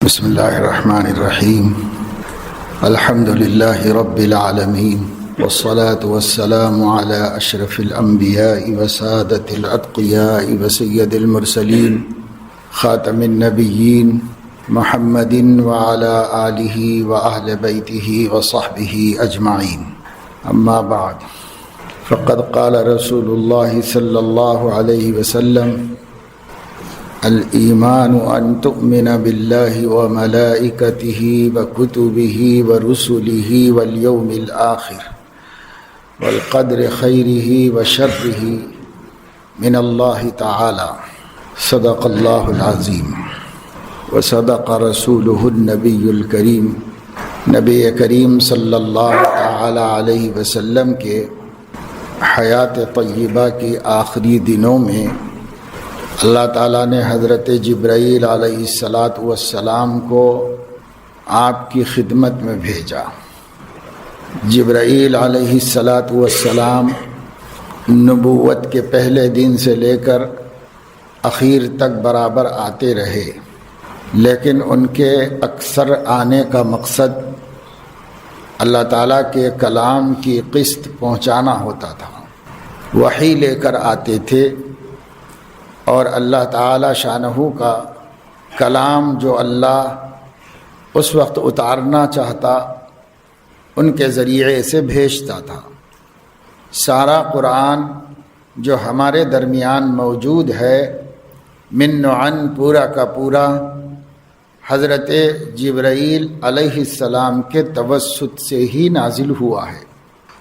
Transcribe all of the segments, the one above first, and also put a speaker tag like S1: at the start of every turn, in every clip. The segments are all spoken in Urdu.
S1: بسم اللہ الرحمن الرحیم الحمد للہ رب العالمین والصلاة والسلام علی اشرف الانبیاء وسادۃ الاتقیاء وسید المرسلین خاتم النبیین محمد وعلی آلہ واہل بیتہ وصحبہ اجمعین اما بعد فقد قال رسول اللہ صلی اللہ علیہ وسلم الایمان ان تؤمن باللہ وملائکتہ وکتبہ ورسلہ والیوم الآخر والقدر خیرہ وشرہ من اللہ تعالی صدق اللہ العظیم وصدق رسولہ النبی الکریم۔ نبی کریم صلی اللہ تعالی علیہ وسلم کے حیات طیبہ کے آخری دنوں میں اللہ تعالیٰ نے حضرت جبرائیل علیہ السلام کو آپ کی خدمت میں بھیجا۔ جبرائیل علیہ السلام نبوت کے پہلے دن سے لے کر اخیر تک برابر آتے رہے، لیکن ان کے اکثر آنے کا مقصد اللہ تعالیٰ کے کلام کی قسط پہنچانا ہوتا تھا۔ وحی لے کر آتے تھے اور اللہ تعالیٰ شانہ کا کلام جو اللہ اس وقت اتارنا چاہتا ان کے ذریعے سے بھیجتا تھا۔ سارا قرآن جو ہمارے درمیان موجود ہے من عن پورا کا پورا حضرت جبرائیل علیہ السلام کے توسط سے ہی نازل ہوا ہے،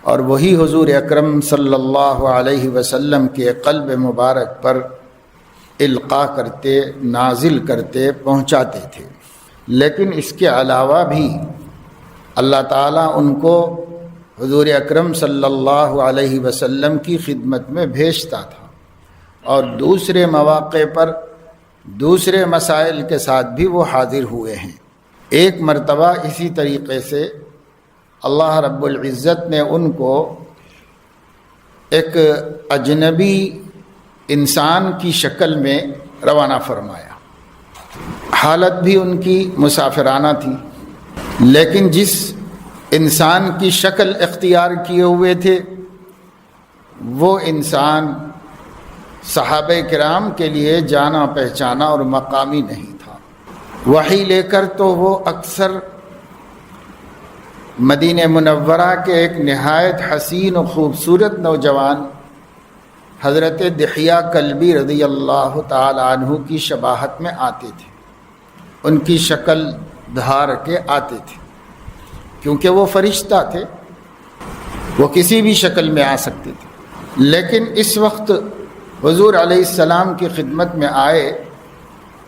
S1: اور وہی حضور اکرم صلی اللہ علیہ وسلم کے قلب مبارک پر القاء کرتے، نازل کرتے، پہنچاتے تھے۔ لیکن اس کے علاوہ بھی اللہ تعالیٰ ان کو حضور اکرم صلی اللہ علیہ وسلم کی خدمت میں بھیجتا تھا، اور دوسرے مواقع پر دوسرے مسائل کے ساتھ بھی وہ حاضر ہوئے ہیں۔ ایک مرتبہ اسی طریقے سے اللہ رب العزت نے ان کو ایک اجنبی انسان کی شکل میں روانہ فرمایا۔ حالت بھی ان کی مسافرانہ تھی، لیکن جس انسان کی شکل اختیار کیے ہوئے تھے وہ انسان صحابہ کرام کے لیے جانا پہچانا اور مقامی نہیں تھا۔ وحی لے کر تو وہ اکثر مدینہ منورہ کے ایک نہایت حسین و خوبصورت نوجوان حضرت دحیہ کلبی رضی اللہ تعالی عنہ کی شباہت میں آتے تھے، ان کی شکل دھار کے آتے تھے، کیونکہ وہ فرشتہ تھے، وہ کسی بھی شکل میں آ سکتے تھے۔ لیکن اس وقت حضور علیہ السلام کی خدمت میں آئے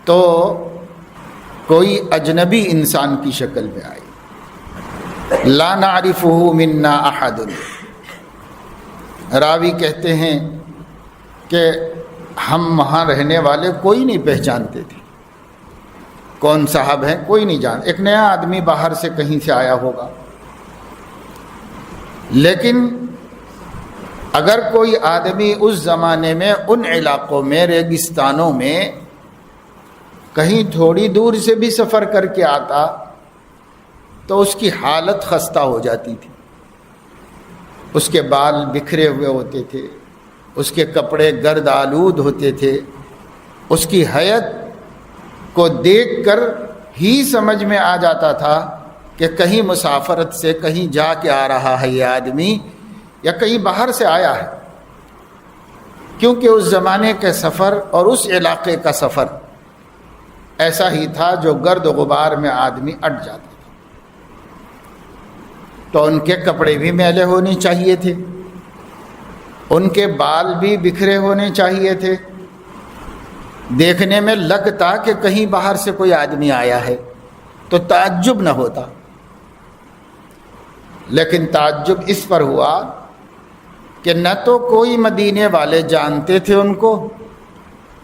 S1: تو کوئی اجنبی انسان کی شکل میں آئے۔ لا نعرفہ منا احد، راوی کہتے ہیں کہ ہم وہاں رہنے والے کوئی نہیں پہچانتے تھے کون صاحب ہیں، کوئی نہیں جان، ایک نیا آدمی باہر سے کہیں سے آیا ہوگا۔ لیکن اگر کوئی آدمی اس زمانے میں ان علاقوں میں ریگستانوں میں کہیں تھوڑی دور سے بھی سفر کر کے آتا تو اس کی حالت خستہ ہو جاتی تھی۔ اس کے بال بکھرے ہوئے ہوتے تھے، اس کے کپڑے گرد آلود ہوتے تھے، اس کی حیت کو دیکھ کر ہی سمجھ میں آ جاتا تھا کہ کہیں مسافرت سے کہیں جا کے آ رہا ہے یہ آدمی، یا کہیں باہر سے آیا ہے، کیونکہ اس زمانے کے سفر اور اس علاقے کا سفر ایسا ہی تھا جو گرد و غبار میں آدمی اٹ جاتا تھا۔ تو ان کے کپڑے بھی میلے ہونے چاہیے تھے، ان کے بال بھی بکھرے ہونے چاہیے تھے، دیکھنے میں لگتا کہ کہیں باہر سے کوئی آدمی آیا ہے تو تعجب نہ ہوتا۔ لیکن تعجب اس پر ہوا کہ نہ تو کوئی مدینے والے جانتے تھے ان کو،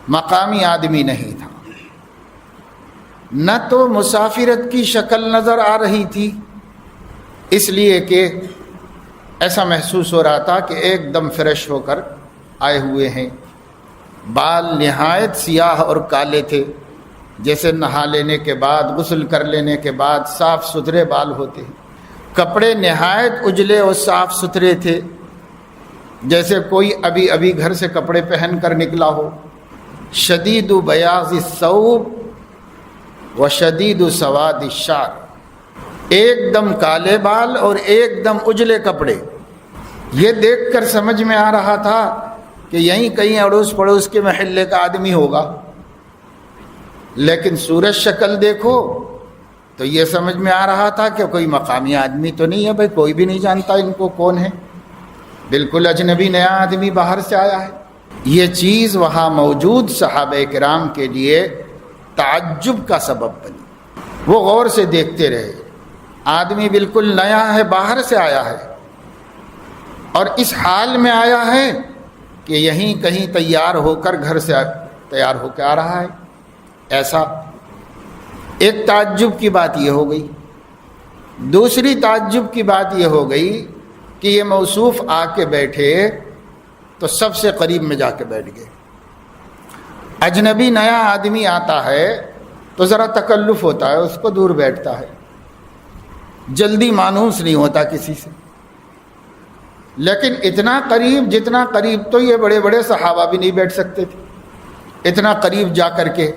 S1: مقامی آدمی نہیں تھا، نہ تو مسافرت کی شکل نظر آ رہی تھی، اس لیے کہ ایسا محسوس ہو رہا تھا کہ ایک دم فریش ہو کر آئے ہوئے ہیں۔ بال نہایت سیاہ اور کالے تھے، جیسے نہا لینے کے بعد، غسل کر لینے کے بعد صاف ستھرے بال ہوتے ہیں، کپڑے نہایت اجلے اور صاف ستھرے تھے، جیسے کوئی ابھی ابھی گھر سے کپڑے پہن کر نکلا ہو۔ شدید بیاض الثوب و شدید سواد الشعر، ایک دم کالے بال اور ایک دم اجلے کپڑے۔ یہ دیکھ کر سمجھ میں آ رہا تھا کہ یہیں کہیں اڑوس پڑوس کے محلے کا آدمی ہوگا، لیکن صورت شکل دیکھو تو یہ سمجھ میں آ رہا تھا کہ کوئی مقامی آدمی تو نہیں ہے، بھائی کوئی بھی نہیں جانتا ان کو کون ہے، بالکل اجنبی نیا آدمی باہر سے آیا ہے۔ یہ چیز وہاں موجود صحابہ کرام کے لیے تعجب کا سبب بنی۔ وہ غور سے دیکھتے رہے، آدمی بالکل نیا ہے، باہر سے آیا ہے، اور اس حال میں آیا ہے کہ یہیں کہیں تیار ہو کر گھر سے تیار ہو کے آ رہا ہے۔ ایسا ایک تعجب کی بات یہ ہو گئی۔ دوسری تعجب کی بات یہ ہو گئی کہ یہ موصوف آ کے بیٹھے تو سب سے قریب میں جا کے بیٹھ گئے۔ اجنبی نیا آدمی آتا ہے تو ذرا تکلف ہوتا ہے، اس کو دور بیٹھتا ہے، جلدی مانوس نہیں ہوتا کسی سے، لیکن اتنا قریب، جتنا قریب تو یہ بڑے بڑے صحابہ بھی نہیں بیٹھ سکتے تھے، اتنا قریب جا کر کے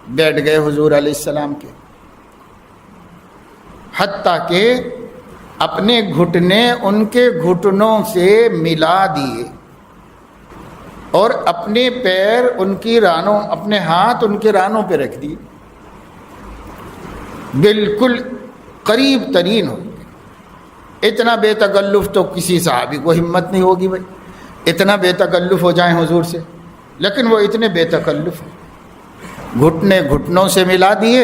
S1: بیٹھ گئے حضور علیہ السلام کے، حتیٰ کہ اپنے گھٹنے ان کے گھٹنوں سے ملا دیے اور اپنے پیر ان کی رانوں، اپنے ہاتھ ان کے رانوں پہ رکھ دیے، بالکل قریب ترین ہو گئے۔ اتنا بے تکلف تو کسی صحابی کو ہمت نہیں ہوگی بھائی، اتنا بے تکلف ہو جائیں حضور سے، لیکن وہ اتنے بے تکلف، گھٹنے گھٹنوں سے ملا دیے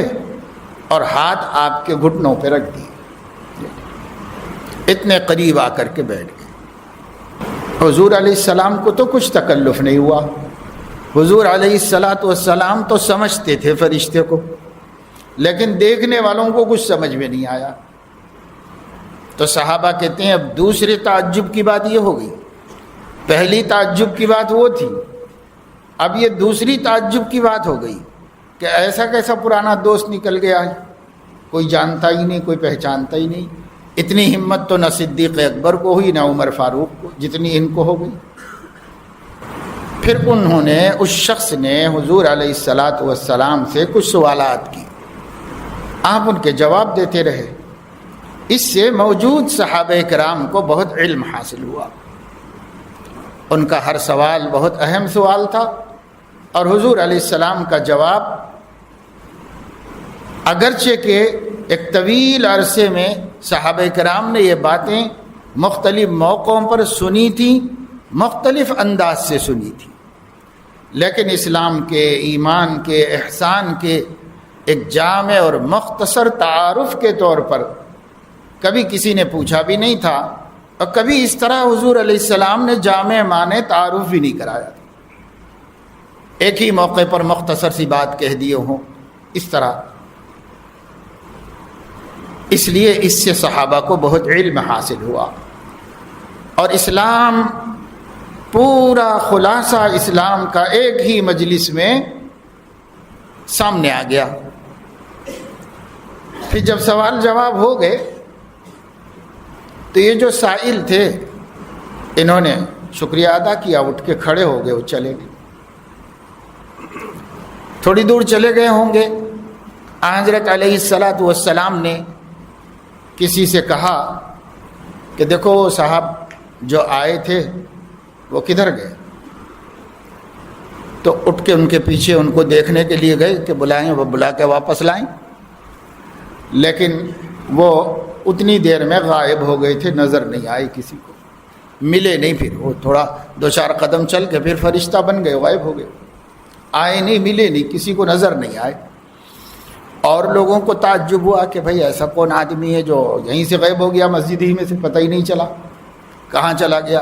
S1: اور ہاتھ آپ کے گھٹنوں پہ رکھ دیے، اتنے قریب آ کر کے بیٹھ گئے۔ حضور علیہ السلام کو تو کچھ تکلف نہیں ہوا، حضور علیہ السلام تو سمجھتے تھے فرشتے کو، لیکن دیکھنے والوں کو کچھ سمجھ میں نہیں آیا۔ تو صحابہ کہتے ہیں اب دوسرے تعجب کی بات یہ ہو گئی، پہلی تعجب کی بات وہ تھی، اب یہ دوسری تعجب کی بات ہو گئی کہ ایسا کیسا پرانا دوست نکل گیا ہے، کوئی جانتا ہی نہیں، کوئی پہچانتا ہی نہیں۔ اتنی ہمت تو نہ صدیق اکبر کو ہوئی نہ عمر فاروق کو جتنی ان کو ہو گئی۔ پھر انہوں نے، اس شخص نے حضور علیہ السلام سے کچھ سوالات کی، آپ ان کے جواب دیتے رہے۔ اس سے موجود صحابہ کرام کو بہت علم حاصل ہوا، ان کا ہر سوال بہت اہم سوال تھا، اور حضور علیہ السلام کا جواب اگرچہ کہ ایک طویل عرصے میں صحابہ کرام نے یہ باتیں مختلف موقعوں پر سنی تھیں، مختلف انداز سے سنی تھی، لیکن اسلام کے، ایمان کے، احسان کے ایک جامع اور مختصر تعارف کے طور پر کبھی کسی نے پوچھا بھی نہیں تھا، اور کبھی اس طرح حضور علیہ السلام نے جامع معنی تعارف بھی نہیں کرایا تھا، ایک ہی موقع پر مختصر سی بات کہہ دیے ہوں اس طرح۔ اس لیے اس سے صحابہ کو بہت علم حاصل ہوا، اور اسلام، پورا خلاصہ اسلام کا ایک ہی مجلس میں سامنے آ گیا۔ پھر جب سوال جواب ہو گئے تو یہ جو سائل تھے انہوں نے شکریہ ادا کیا، اٹھ کے کھڑے ہو گئے، وہ چلے گئے۔ تھوڑی دور چلے گئے ہوں گے، حضرت علیہ السلام نے کسی سے کہا کہ دیکھو وہ صاحب جو آئے تھے وہ کدھر گئے؟ تو اٹھ کے ان کے پیچھے ان کو دیکھنے کے لیے گئے کہ بلائیں، وہ بلا کے واپس لائیں، لیکن وہ اتنی دیر میں غائب ہو گئے تھے، نظر نہیں آئے، کسی کو ملے نہیں۔ پھر وہ تھوڑا دو چار قدم چل کے پھر فرشتہ بن گئے، غائب ہو گئے، آئے نہیں، ملے نہیں، کسی کو نظر نہیں آئے۔ اور لوگوں کو تعجب ہوا کہ بھئی ایسا کون آدمی ہے جو یہیں سے غائب ہو گیا، مسجد ہی میں سے، پتہ ہی نہیں چلا کہاں چلا گیا۔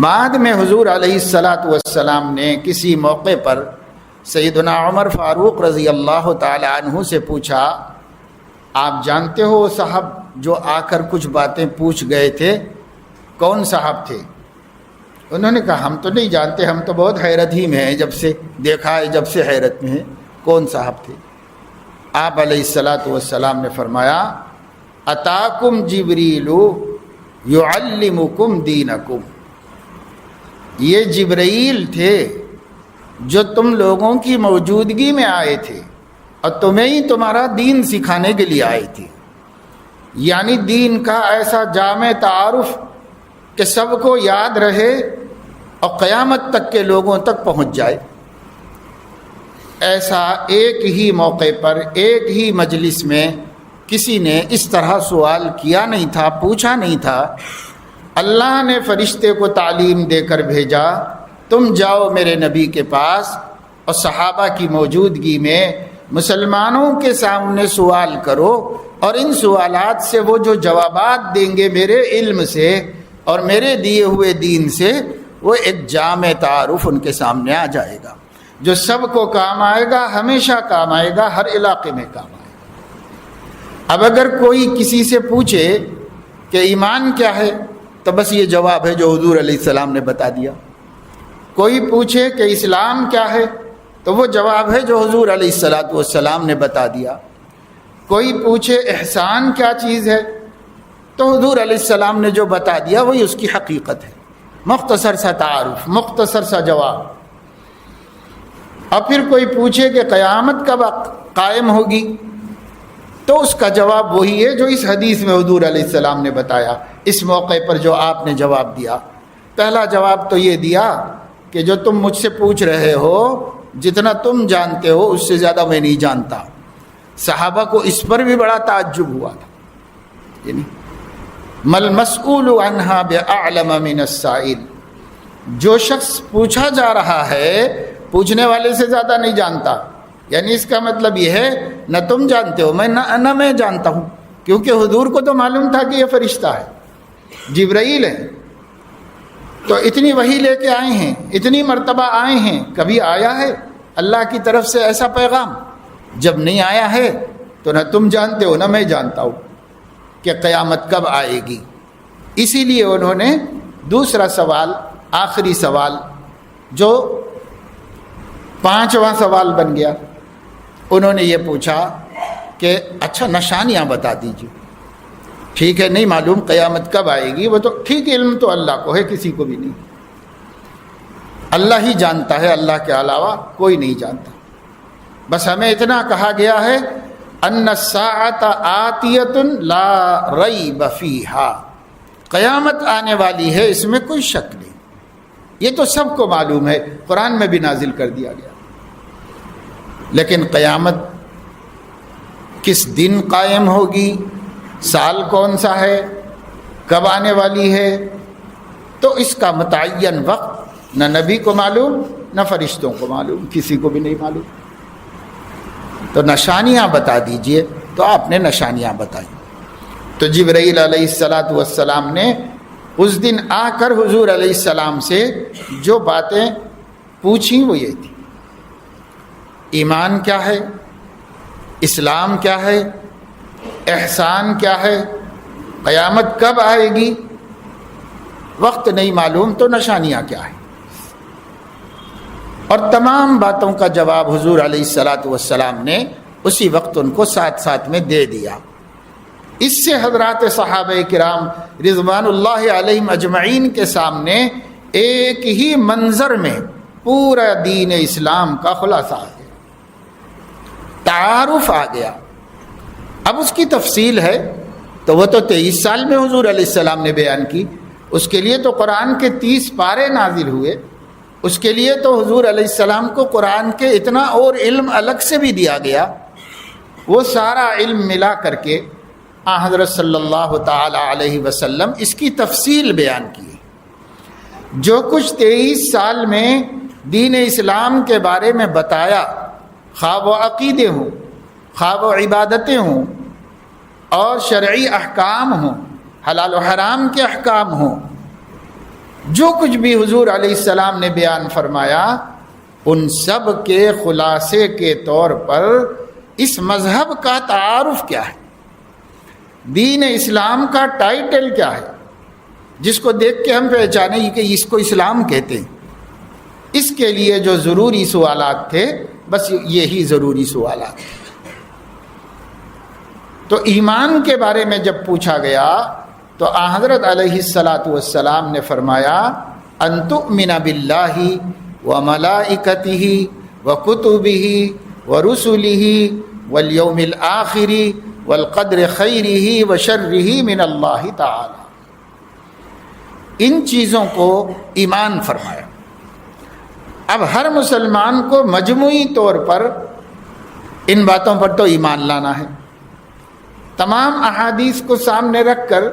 S1: بعد میں حضور علیہ السلام نے کسی موقع پر سیدنا عمر فاروق رضی اللہ تعالی عنہ سے پوچھا، آپ جانتے ہو صاحب جو آ کر کچھ باتیں پوچھ گئے تھے کون صاحب تھے؟ انہوں نے کہا ہم تو نہیں جانتے، ہم تو بہت حیرت ہی میں ہیں، جب سے دیکھا ہے جب سے حیرت میں ہیں۔ کون صاحب تھے؟ آپ علیہ الصلاۃ والسلام نے فرمایا اتاکم جبریل یعلمکم دینکم، یہ جبرائیل تھے جو تم لوگوں کی موجودگی میں آئے تھے اور تمہیں ہی تمہارا دین سکھانے کے لیے آئے تھے، یعنی دین کا ایسا جامع تعارف کہ سب کو یاد رہے اور قیامت تک کے لوگوں تک پہنچ جائے۔ ایسا ایک ہی موقع پر ایک ہی مجلس میں کسی نے اس طرح سوال کیا نہیں تھا، پوچھا نہیں تھا۔ اللہ نے فرشتے کو تعلیم دے کر بھیجا، تم جاؤ میرے نبی کے پاس اور صحابہ کی موجودگی میں مسلمانوں کے سامنے سوال کرو، اور ان سوالات سے وہ جو جوابات دیں گے میرے علم سے اور میرے دیے ہوئے دین سے، وہ ایک جامع تعارف ان کے سامنے آ جائے گا جو سب کو کام آئے گا، ہمیشہ کام آئے گا، ہر علاقے میں کام آئے گا۔ اب اگر کوئی کسی سے پوچھے کہ ایمان کیا ہے تو بس یہ جواب ہے جو حضور علیہ السلام نے بتا دیا۔ کوئی پوچھے کہ اسلام کیا ہے تو وہ جواب ہے جو حضور علیہ الصلاۃ والسلام نے بتا دیا۔ کوئی پوچھے احسان کیا چیز ہے تو حضور علیہ السلام نے جو بتا دیا وہی اس کی حقیقت ہے۔ مختصر سا تعارف، مختصر سا جواب۔ اور پھر کوئی پوچھے کہ قیامت کب قائم ہوگی تو اس کا جواب وہی ہے جو اس حدیث میں حضور علیہ السلام نے بتایا، اس موقع پر جو آپ نے جواب دیا۔ پہلا جواب تو یہ دیا کہ جو تم مجھ سے پوچھ رہے ہو، جتنا تم جانتے ہو اس سے زیادہ میں نہیں جانتا۔ صحابہ کو اس پر بھی بڑا تعجب ہوا تھا، یعنی مل مسئول عنہا بأعلم من السائل، جو شخص پوچھا جا رہا ہے پوچھنے والے سے زیادہ نہیں جانتا، یعنی اس کا مطلب یہ ہے نہ تم جانتے ہو نہ میں جانتا ہوں، کیونکہ حضور کو تو معلوم تھا کہ یہ فرشتہ ہے، جبرائیل ہے، تو اتنی وحی لے کے آئے ہیں، اتنی مرتبہ آئے ہیں، کبھی آیا ہے اللہ کی طرف سے ایسا پیغام؟ جب نہیں آیا ہے تو نہ تم جانتے ہو نہ میں جانتا ہوں کہ قیامت کب آئے گی۔ اسی لیے انہوں نے دوسرا سوال، آخری سوال جو 5واں سوال بن گیا، انہوں نے یہ پوچھا کہ اچھا نشانیاں بتا دیجیے۔ ٹھیک ہے نہیں معلوم قیامت کب آئے گی، وہ تو ٹھیک، علم تو اللہ کو ہے، کسی کو بھی نہیں، اللہ ہی جانتا ہے، اللہ کے علاوہ کوئی نہیں جانتا۔ بس ہمیں اتنا کہا گیا ہے ان الساعۃ آتیۃ لا ریب فیہا، قیامت آنے والی ہے، اس میں کوئی شک نہیں، یہ تو سب کو معلوم ہے، قرآن میں بھی نازل کر دیا گیا۔ لیکن قیامت کس دن قائم ہوگی، سال کون سا ہے، کب آنے والی ہے، تو اس کا متعین وقت نہ نبی کو معلوم نہ فرشتوں کو معلوم، کسی کو بھی نہیں معلوم۔ تو نشانیاں بتا دیجئے، تو آپ نے نشانیاں بتائی۔ تو جبرائیل علیہ الصلاۃ والسلام نے اس دن آ کر حضور علیہ السلام سے جو باتیں پوچھیں وہ یہ تھی، ایمان کیا ہے، اسلام کیا ہے، احسان کیا ہے، قیامت کب آئے گی، وقت نہیں معلوم تو نشانیاں کیا ہیں، اور تمام باتوں کا جواب حضور علیہ الصلاۃ والسلام نے اسی وقت ان کو ساتھ ساتھ میں دے دیا۔ اس سے حضرات صحابہ کرام رضوان اللہ علیہم اجمعین کے سامنے ایک ہی منظر میں پورا دین اسلام کا خلاصہ آ گیا، تعارف آ گیا۔ اب اس کی تفصیل ہے تو وہ تو 23 سال میں حضور علیہ السلام نے بیان کی، اس کے لیے تو قرآن کے 30 پارے نازل ہوئے، اس کے لیے تو حضور علیہ السلام کو قرآن کے اتنا اور علم الگ سے بھی دیا گیا، وہ سارا علم ملا کر کے حضرت صلی اللہ تعالی علیہ وسلم اس کی تفصیل بیان کی۔ جو کچھ 23 سال میں دین اسلام کے بارے میں بتایا، خواہ وہ عقیدے ہوں، خواہ وہ عبادتیں ہوں، اور شرعی احکام ہوں، حلال و حرام کے احکام ہوں، جو کچھ بھی حضور علیہ السلام نے بیان فرمایا، ان سب کے خلاصے کے طور پر اس مذہب کا تعارف کیا ہے، دین اسلام کا ٹائٹل کیا ہے، جس کو دیکھ کے ہم پہچانیں کہ اس کو اسلام کہتے ہیں. اس کے لیے جو ضروری سوالات تھے بس یہی ضروری سوالات تھے. تو ایمان کے بارے میں جب پوچھا گیا تو حضرت علیہ الصلاۃ والسلام نے فرمایا ان تؤمن باللہ وملائکتہ وکتبہ ورسلہ والیوم الآخر والقدر خیرہ وشرہ من اللہ تعالی. ان چیزوں کو ایمان فرمایا. اب ہر مسلمان کو مجموعی طور پر ان باتوں پر تو ایمان لانا ہے. تمام احادیث کو سامنے رکھ کر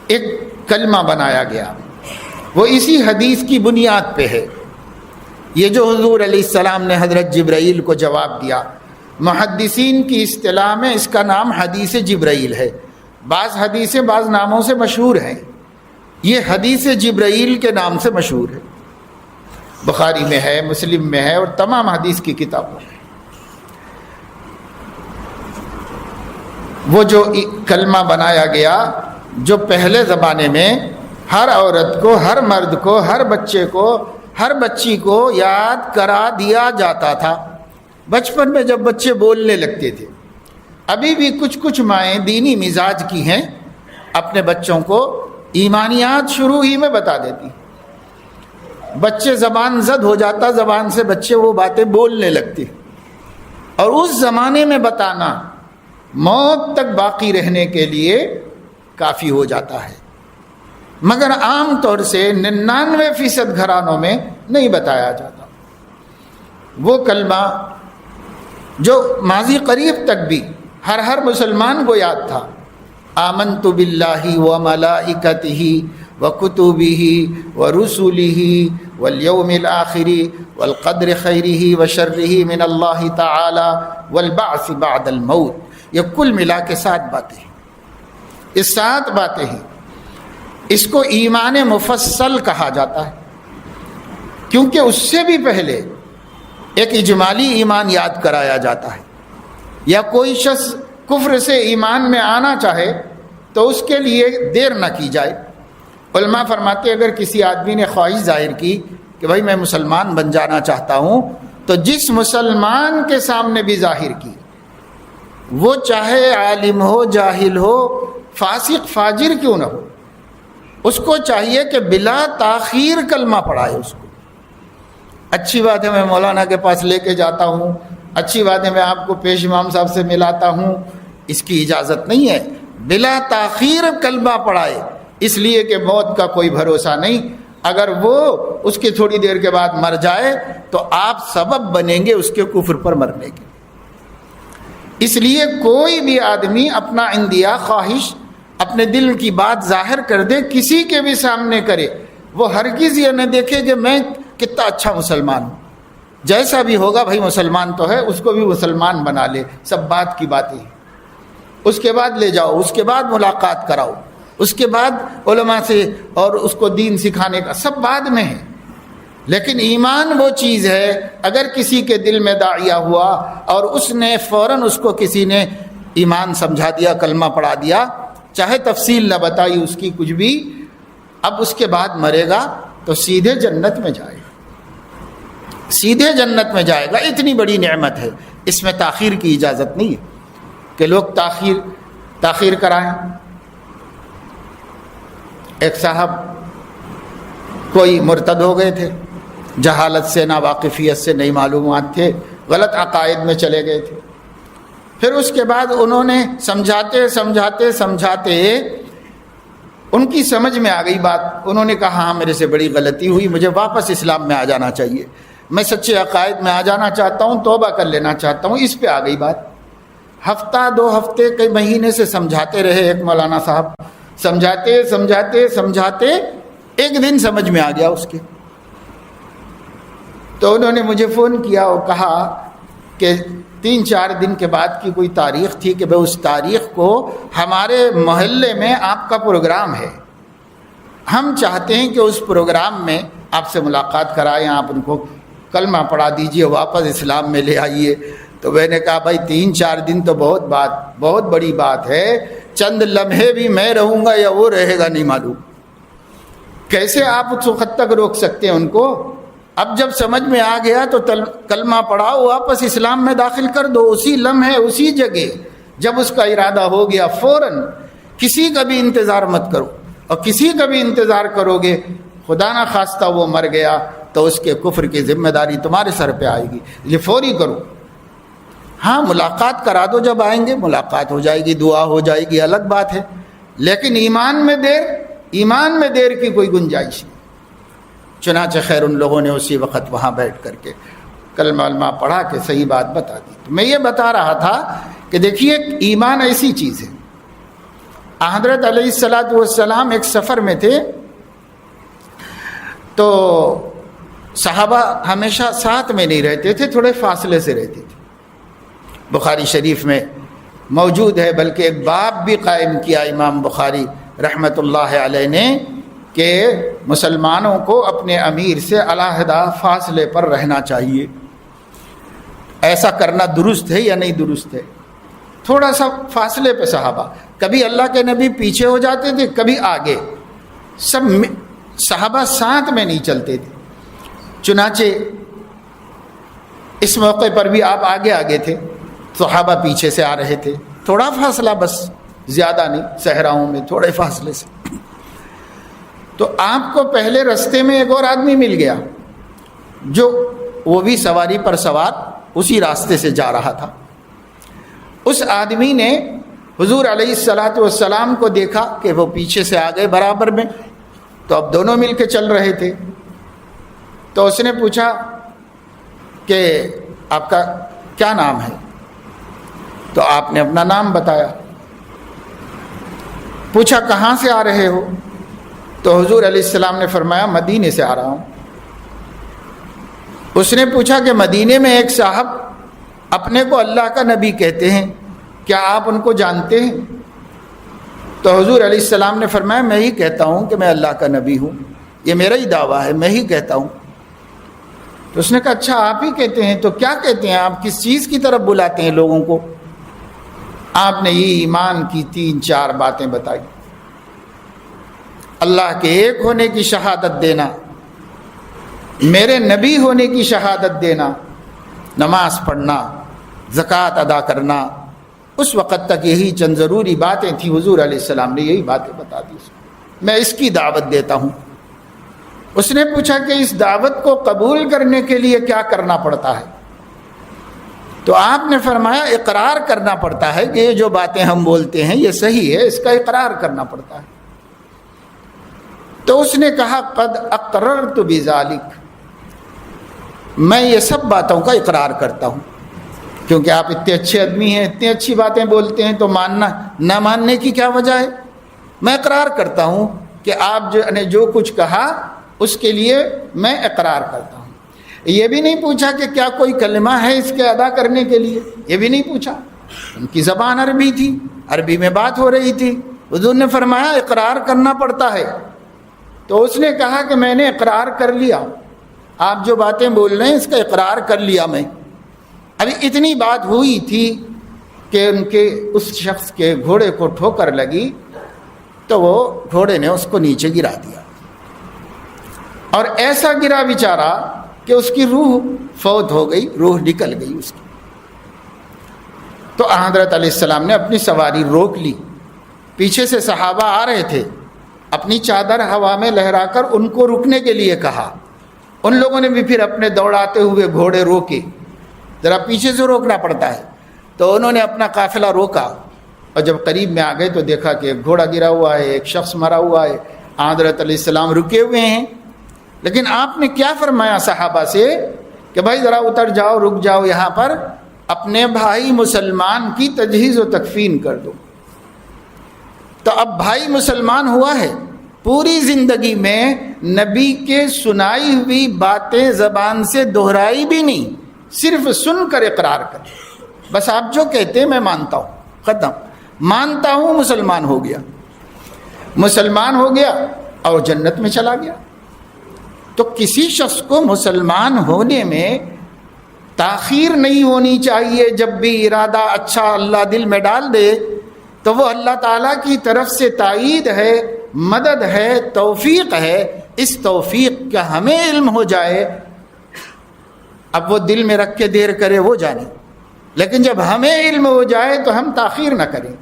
S1: ایک کلمہ بنایا گیا. وہ اسی حدیث کی بنیاد پہ ہے. یہ جو حضور علیہ السلام نے حضرت جبرائیل کو جواب دیا، محدثین کی اصطلاح میں اس کا نام حدیث جبرائیل ہے. بعض حدیثیں بعض ناموں سے مشہور ہیں. یہ حدیث جبرائیل کے نام سے مشہور ہے. بخاری میں ہے، مسلم میں ہے اور تمام حدیث کی کتابوں میں. وہ جو کلمہ بنایا گیا جو پہلے زمانے میں ہر عورت کو، ہر مرد کو، ہر بچے کو، ہر بچی کو یاد کرا دیا جاتا تھا. بچپن میں جب بچے بولنے لگتے تھے. ابھی بھی کچھ مائیں دینی مزاج کی ہیں، اپنے بچوں کو ایمانیات شروع ہی میں بتا دیتی. بچے زبان زد ہو جاتا، زبان سے بچے وہ باتیں بولنے لگتے. اور اس زمانے میں بتانا موت تک باقی رہنے کے لیے کافی ہو جاتا ہے. مگر عام طور سے 99% گھرانوں میں نہیں بتایا جاتا. وہ کلمہ جو ماضی قریب تک بھی ہر مسلمان کو یاد تھا، آمنت باللہ وملائکتہ وکتبہ ورسلہ والیوم الآخر والقدر خیرہ وشرہ من اللہ تعالی والبعث بعد الموت. یہ کل ملا کے 7 باتیں ہیں. یہ 7 باتیں ہیں. اس کو ایمان مفصل کہا جاتا ہے کیونکہ اس سے بھی پہلے ایک اجمالی ایمان یاد کرایا جاتا ہے. یا کوئی شخص کفر سے ایمان میں آنا چاہے تو اس کے لیے دیر نہ کی جائے. علماء فرماتے اگر کسی آدمی نے خواہش ظاہر کی کہ بھائی میں مسلمان بن جانا چاہتا ہوں، تو جس مسلمان کے سامنے بھی ظاہر کی، وہ چاہے عالم ہو، جاہل ہو، فاسق فاجر کیوں نہ ہو، اس کو چاہیے کہ بلا تاخیر کلمہ پڑھائے. اس کو اچھی بات ہے میں مولانا کے پاس لے کے جاتا ہوں، اچھی بات ہے میں آپ کو پیش امام صاحب سے ملاتا ہوں، اس کی اجازت نہیں ہے. بلا تاخیر کلمہ پڑھائے، اس لیے کہ موت کا کوئی بھروسہ نہیں. اگر وہ اس کے تھوڑی دیر کے بعد مر جائے تو آپ سبب بنیں گے اس کے کفر پر مرنے کے. اس لیے کوئی بھی آدمی اپنا اندیا، خواہش، اپنے دل کی بات ظاہر کر دے، کسی کے بھی سامنے کرے، وہ ہرگز یہ نہ دیکھے کہ میں کتنا اچھا مسلمان ہوں. جیسا بھی ہوگا بھائی مسلمان تو ہے، اس کو بھی مسلمان بنا لے. سب بات کی باتیں، اس کے بعد لے جاؤ، اس کے بعد ملاقات کراؤ، اس کے بعد علماء سے اور اس کو دین سکھانے کا سب بعد میں ہے. لیکن ایمان وہ چیز ہے اگر کسی کے دل میں داعیہ ہوا اور اس نے فوراً اس کو کسی نے ایمان سمجھا دیا، کلمہ پڑھا دیا، چاہے تفصیل نہ بتائی اس کی کچھ بھی، اب اس کے بعد مرے گا تو سیدھے جنت میں جائے گا، سیدھے جنت میں جائے گا. اتنی بڑی نعمت ہے، اس میں تاخیر کی اجازت نہیں ہے کہ لوگ تاخیر کرائیں. ایک صاحب کوئی مرتد ہو گئے تھے، جہالت سے، ناواقفیت سے، نئی معلومات تھے، غلط عقائد میں چلے گئے تھے. پھر اس کے بعد انہوں نے سمجھاتے ان کی سمجھ میں آ گئی بات. انہوں نے کہا ہاں میرے سے بڑی غلطی ہوئی، مجھے واپس اسلام میں آ جانا چاہیے، میں سچے عقائد میں آ جانا چاہتا ہوں، توبہ کر لینا چاہتا ہوں. اس پہ آ گئی بات. ہفتہ 2 ہفتے کئی مہینے سے سمجھاتے رہے ایک مولانا صاحب، سمجھاتے ایک دن سمجھ میں آ گیا اس کے. تو انہوں نے مجھے فون کیا اور کہا کہ 3-4 دن کے بعد کی کوئی تاریخ تھی کہ بھائی اس تاریخ کو ہمارے محلے میں آپ کا پروگرام ہے، ہم چاہتے ہیں کہ اس پروگرام میں آپ سے ملاقات کرائیں، آپ ان کو کلمہ پڑھا دیجئے، واپس اسلام میں لے آئیے. تو میں نے کہا بھائی 3-4 دن تو بہت بڑی بات ہے، چند لمحے بھی میں رہوں گا یا وہ رہے گا نہیں معلوم. کیسے آپ اس وقت تک روک سکتے ہیں ان کو؟ اب جب سمجھ میں آ گیا تو کلمہ پڑھاؤ، واپس اسلام میں داخل کر دو اسی لمحے اسی جگہ. جب اس کا ارادہ ہو گیا فوراً، کسی کا بھی انتظار مت کرو. اور کسی کا بھی انتظار کرو گے خدا نہ خواستہ وہ مر گیا تو اس کے کفر کی ذمہ داری تمہارے سر پہ آئے گی. یہ فوری کرو. ہاں ملاقات کرا دو، جب آئیں گے ملاقات ہو جائے گی، دعا ہو جائے گی، الگ بات ہے. لیکن ایمان میں دیر کی کوئی گنجائش نہیں. چنانچہ خیر ان لوگوں نے اسی وقت وہاں بیٹھ کر کے کلمہ پڑھا کے صحیح بات بتا دی. تو میں یہ بتا رہا تھا کہ دیکھیے ایمان ایسی چیز ہے. حضرت علیہ الصلاۃ والسلام ایک سفر میں تھے تو صحابہ ہمیشہ ساتھ میں نہیں رہتے تھے، تھوڑے فاصلے سے رہتے تھے. بخاری شریف میں موجود ہے، بلکہ ایک باب بھی قائم کیا امام بخاری رحمۃ اللہ علیہ نے کہ مسلمانوں کو اپنے امیر سے علیحدہ فاصلے پر رہنا چاہیے. ایسا کرنا درست ہے یا نہیں درست ہے؟ تھوڑا سا فاصلے پہ صحابہ، کبھی اللہ کے نبی پیچھے ہو جاتے تھے، کبھی آگے، سب صحابہ ساتھ میں نہیں چلتے تھے. چنانچہ اس موقع پر بھی آپ آگے تھے، صحابہ پیچھے سے آ رہے تھے. تھوڑا فاصلہ، بس زیادہ نہیں، صحراؤں میں تھوڑے فاصلے سے. تو آپ کو پہلے رستے میں ایک اور آدمی مل گیا جو وہ بھی سواری پر سوار اسی راستے سے جا رہا تھا. اس آدمی نے حضور علیہ الصلاۃ والسلام کو دیکھا کہ وہ پیچھے سے آ گئے برابر میں، تو اب دونوں مل کے چل رہے تھے. تو اس نے پوچھا کہ آپ کا کیا نام ہے؟ تو آپ نے اپنا نام بتایا. پوچھا کہاں سے آ رہے ہو؟ تو حضور علیہ السلام نے فرمایا مدینے سے آ رہا ہوں. اس نے پوچھا کہ مدینے میں ایک صاحب اپنے کو اللہ کا نبی کہتے ہیں، کیا آپ ان کو جانتے ہیں؟ تو حضور علیہ السلام نے فرمایا میں ہی کہتا ہوں کہ میں اللہ کا نبی ہوں، یہ میرا ہی دعویٰ ہے، میں ہی کہتا ہوں. تو اس نے کہا اچھا آپ ہی کہتے ہیں، تو کیا کہتے ہیں آپ؟ کس چیز کی طرف بلاتے ہیں لوگوں کو؟ آپ نے یہ ایمان کی 3-4 باتیں بتائی. اللہ کے ایک ہونے کی شہادت دینا، میرے نبی ہونے کی شہادت دینا، نماز پڑھنا، زکوٰۃ ادا کرنا. اس وقت تک یہی چند ضروری باتیں تھیں. حضور علیہ السلام نے یہی باتیں بتا دی. میں اس کی دعوت دیتا ہوں. اس نے پوچھا کہ اس دعوت کو قبول کرنے کے لیے کیا کرنا پڑتا ہے؟ تو آپ نے فرمایا اقرار کرنا پڑتا ہے کہ یہ جو باتیں ہم بولتے ہیں یہ صحیح ہے، اس کا اقرار کرنا پڑتا ہے. تو اس نے کہا قد اقررت بذالک، میں یہ سب باتوں کا اقرار کرتا ہوں. کیونکہ آپ اتنے اچھے آدمی ہیں، اتنی اچھی باتیں بولتے ہیں، تو ماننا نہ ماننے کی کیا وجہ ہے؟ میں اقرار کرتا ہوں کہ آپ نے جو کچھ کہا اس کے لیے میں اقرار کرتا ہوں. یہ بھی نہیں پوچھا کہ کیا کوئی کلمہ ہے اس کے ادا کرنے کے لیے، یہ بھی نہیں پوچھا. ان کی زبان عربی تھی، عربی میں بات ہو رہی تھی. حضور نے فرمایا اقرار کرنا پڑتا ہے. تو اس نے کہا کہ میں نے اقرار کر لیا، آپ جو باتیں بول رہے ہیں اس کا اقرار کر لیا میں. ابھی اتنی بات ہوئی تھی کہ ان کے اس شخص کے گھوڑے کو ٹھوکر لگی تو وہ گھوڑے نے اس کو نیچے گرا دیا، اور ایسا گرا بیچارہ کہ اس کی روح فوت ہو گئی، روح نکل گئی اس کی. تو حضرت علیہ السلام نے اپنی سواری روک لی. پیچھے سے صحابہ آ رہے تھے، اپنی چادر ہوا میں لہرا کر ان کو رکنے کے لیے کہا. ان لوگوں نے بھی پھر اپنے دوڑاتے ہوئے گھوڑے روکے. ذرا پیچھے سے روکنا پڑتا ہے. تو انہوں نے اپنا قافلہ روکا، اور جب قریب میں آ گئے تو دیکھا کہ ایک گھوڑا گرا ہوا ہے، ایک شخص مرا ہوا ہے. حضرت علیہ السلام رکے ہوئے ہیں. لیکن آپ نے کیا فرمایا صحابہ سے کہ بھائی ذرا اتر جاؤ، رک جاؤ، یہاں پر اپنے بھائی مسلمان کی تجہیز و تکفین کر دو. تو اب بھائی مسلمان ہوا ہے، پوری زندگی میں نبی کے سنائی ہوئی باتیں زبان سے دہرائی بھی نہیں، صرف سن کر اقرار کر. بس آپ جو کہتے ہیں میں مانتا ہوں، ختم. مانتا ہوں، مسلمان ہو گیا. مسلمان ہو گیا اور جنت میں چلا گیا. تو کسی شخص کو مسلمان ہونے میں تاخیر نہیں ہونی چاہیے. جب بھی ارادہ اچھا اللہ دل میں ڈال دے تو وہ اللہ تعالیٰ کی طرف سے تائید ہے، مدد ہے، توفیق ہے۔ اس توفیق کا ہمیں علم ہو جائے، اب وہ دل میں رکھ کے دیر کرے وہ جانے، لیکن جب ہمیں علم ہو جائے تو ہم تاخیر نہ کریں۔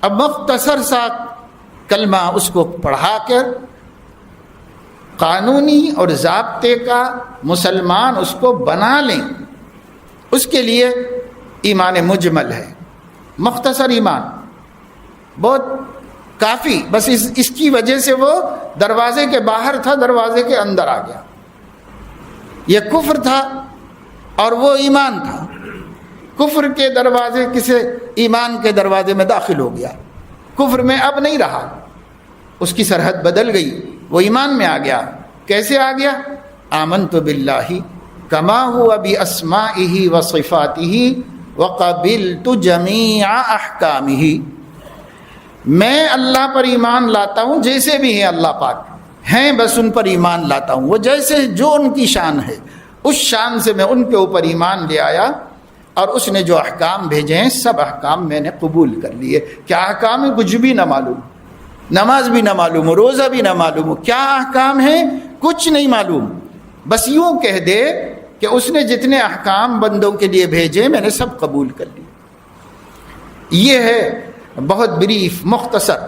S1: اب مختصر سا کلمہ اس کو پڑھا کر قانونی اور ضابطے کا مسلمان اس کو بنا لیں، اس کے لیے ایمان مجمل ہے، مختصر ایمان بہت کافی، بس اس کی وجہ سے وہ دروازے کے باہر تھا، دروازے کے اندر آ گیا۔ یہ کفر تھا اور وہ ایمان تھا، کفر کے دروازے کسے ایمان کے دروازے میں داخل ہو گیا، کفر میں اب نہیں رہا، اس کی سرحد بدل گئی، وہ ایمان میں آ گیا۔ کیسے آ گیا؟ آمنت باللہ کما ہوا باسمائہ وصفاتہ وقبلت جمیع احکامہ، میں اللہ پر ایمان لاتا ہوں جیسے بھی ہیں اللہ پاک ہیں، بس ان پر ایمان لاتا ہوں، وہ جیسے جو ان کی شان ہے اس شان سے میں ان کے اوپر ایمان لے آیا، اور اس نے جو احکام بھیجے ہیں سب احکام میں نے قبول کر لیے۔ کیا احکام ہے؟ کچھ بھی نہ معلوم، نماز بھی نہ معلوم ہو، روزہ بھی نہ معلوم ہو، کیا احکام ہیں کچھ نہیں معلوم، بس یوں کہہ دے کہ اس نے جتنے احکام بندوں کے لیے بھیجے میں نے سب قبول کر لیے۔ یہ ہے بہت بریف مختصر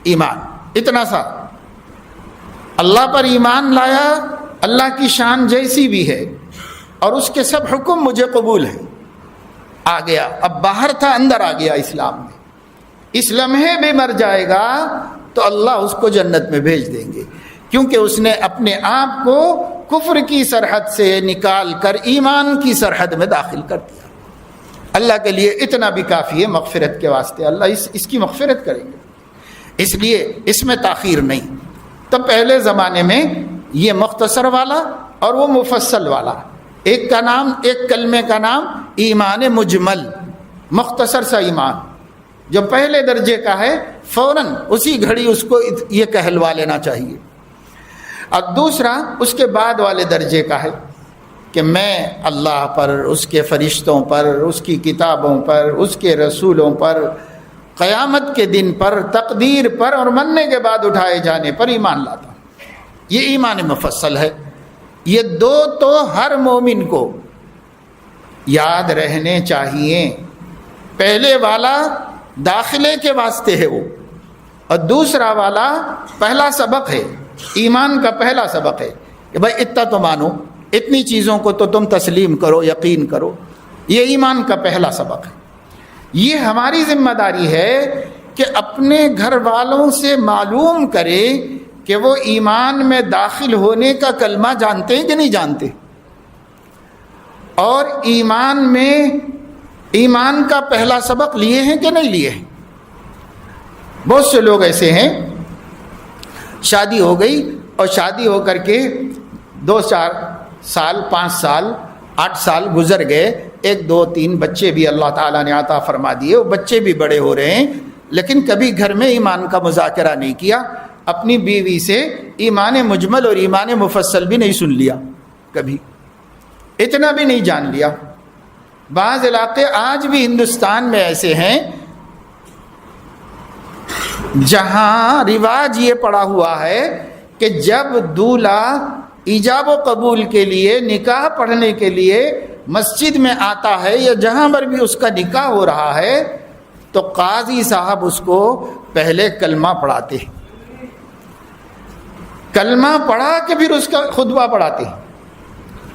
S1: ایمان، اتنا سا اللہ پر ایمان لایا، اللہ کی شان جیسی بھی ہے اور اس کے سب حکم مجھے قبول ہیں، آ گیا، اب باہر تھا اندر آ گیا اسلام میں۔ اس لمحے بھی مر جائے گا تو اللہ اس کو جنت میں بھیج دیں گے، کیونکہ اس نے اپنے آپ کو کفر کی سرحد سے نکال کر ایمان کی سرحد میں داخل کر دیا۔ اللہ کے لیے اتنا بھی کافی ہے مغفرت کے واسطے، اللہ اس کی مغفرت کریں گے، اس لیے اس میں تاخیر نہیں۔ تو پہلے زمانے میں یہ مختصر والا اور وہ مفصل والا، ایک کا نام، ایک کلمے کا نام ایمان مجمل، مختصر سا ایمان جو پہلے درجے کا ہے، فوراً اسی گھڑی اس کو یہ کہلوا لینا چاہیے۔ اور دوسرا اس کے بعد والے درجے کا ہے کہ میں اللہ پر، اس کے فرشتوں پر، اس کی کتابوں پر، اس کے رسولوں پر، قیامت کے دن پر، تقدیر پر اور مرنے کے بعد اٹھائے جانے پر ایمان لاتا ہوں۔ یہ ایمان مفصل ہے۔ یہ دو تو ہر مومن کو یاد رہنے چاہیے۔ پہلے والا داخلے کے واسطے ہے وہ، اور دوسرا والا پہلا سبق ہے، ایمان کا پہلا سبق ہے کہ بھائی اتنا تو مانو، اتنی چیزوں کو تو تم تسلیم کرو، یقین کرو، یہ ایمان کا پہلا سبق ہے۔ یہ ہماری ذمہ داری ہے کہ اپنے گھر والوں سے معلوم کرے کہ وہ ایمان میں داخل ہونے کا کلمہ جانتے ہیں کہ نہیں جانتے، اور ایمان میں ایمان کا پہلا سبق لیے ہیں کہ نہیں لیے ہیں۔ بہت سے لوگ ایسے ہیں، شادی ہو گئی اور شادی ہو کر کے 2-4 سال، 5 سال، 8 سال گزر گئے، 1 2 3 بچے بھی اللہ تعالیٰ نے عطا فرما دیے، وہ بچے بھی بڑے ہو رہے ہیں، لیکن کبھی گھر میں ایمان کا مذاکرہ نہیں کیا، اپنی بیوی سے ایمان مجمل اور ایمان مفصل بھی نہیں سن لیا، کبھی اتنا بھی نہیں جان لیا۔ بعض علاقے آج بھی ہندوستان میں ایسے ہیں جہاں رواج یہ پڑا ہوا ہے کہ جب دولہا ایجاب و قبول کے لیے، نکاح پڑھنے کے لیے مسجد میں آتا ہے یا جہاں پر بھی اس کا نکاح ہو رہا ہے تو قاضی صاحب اس کو پہلے کلمہ پڑھاتے ہیں، کلمہ پڑھا کے پھر اس کا خطبہ پڑھاتے ہیں،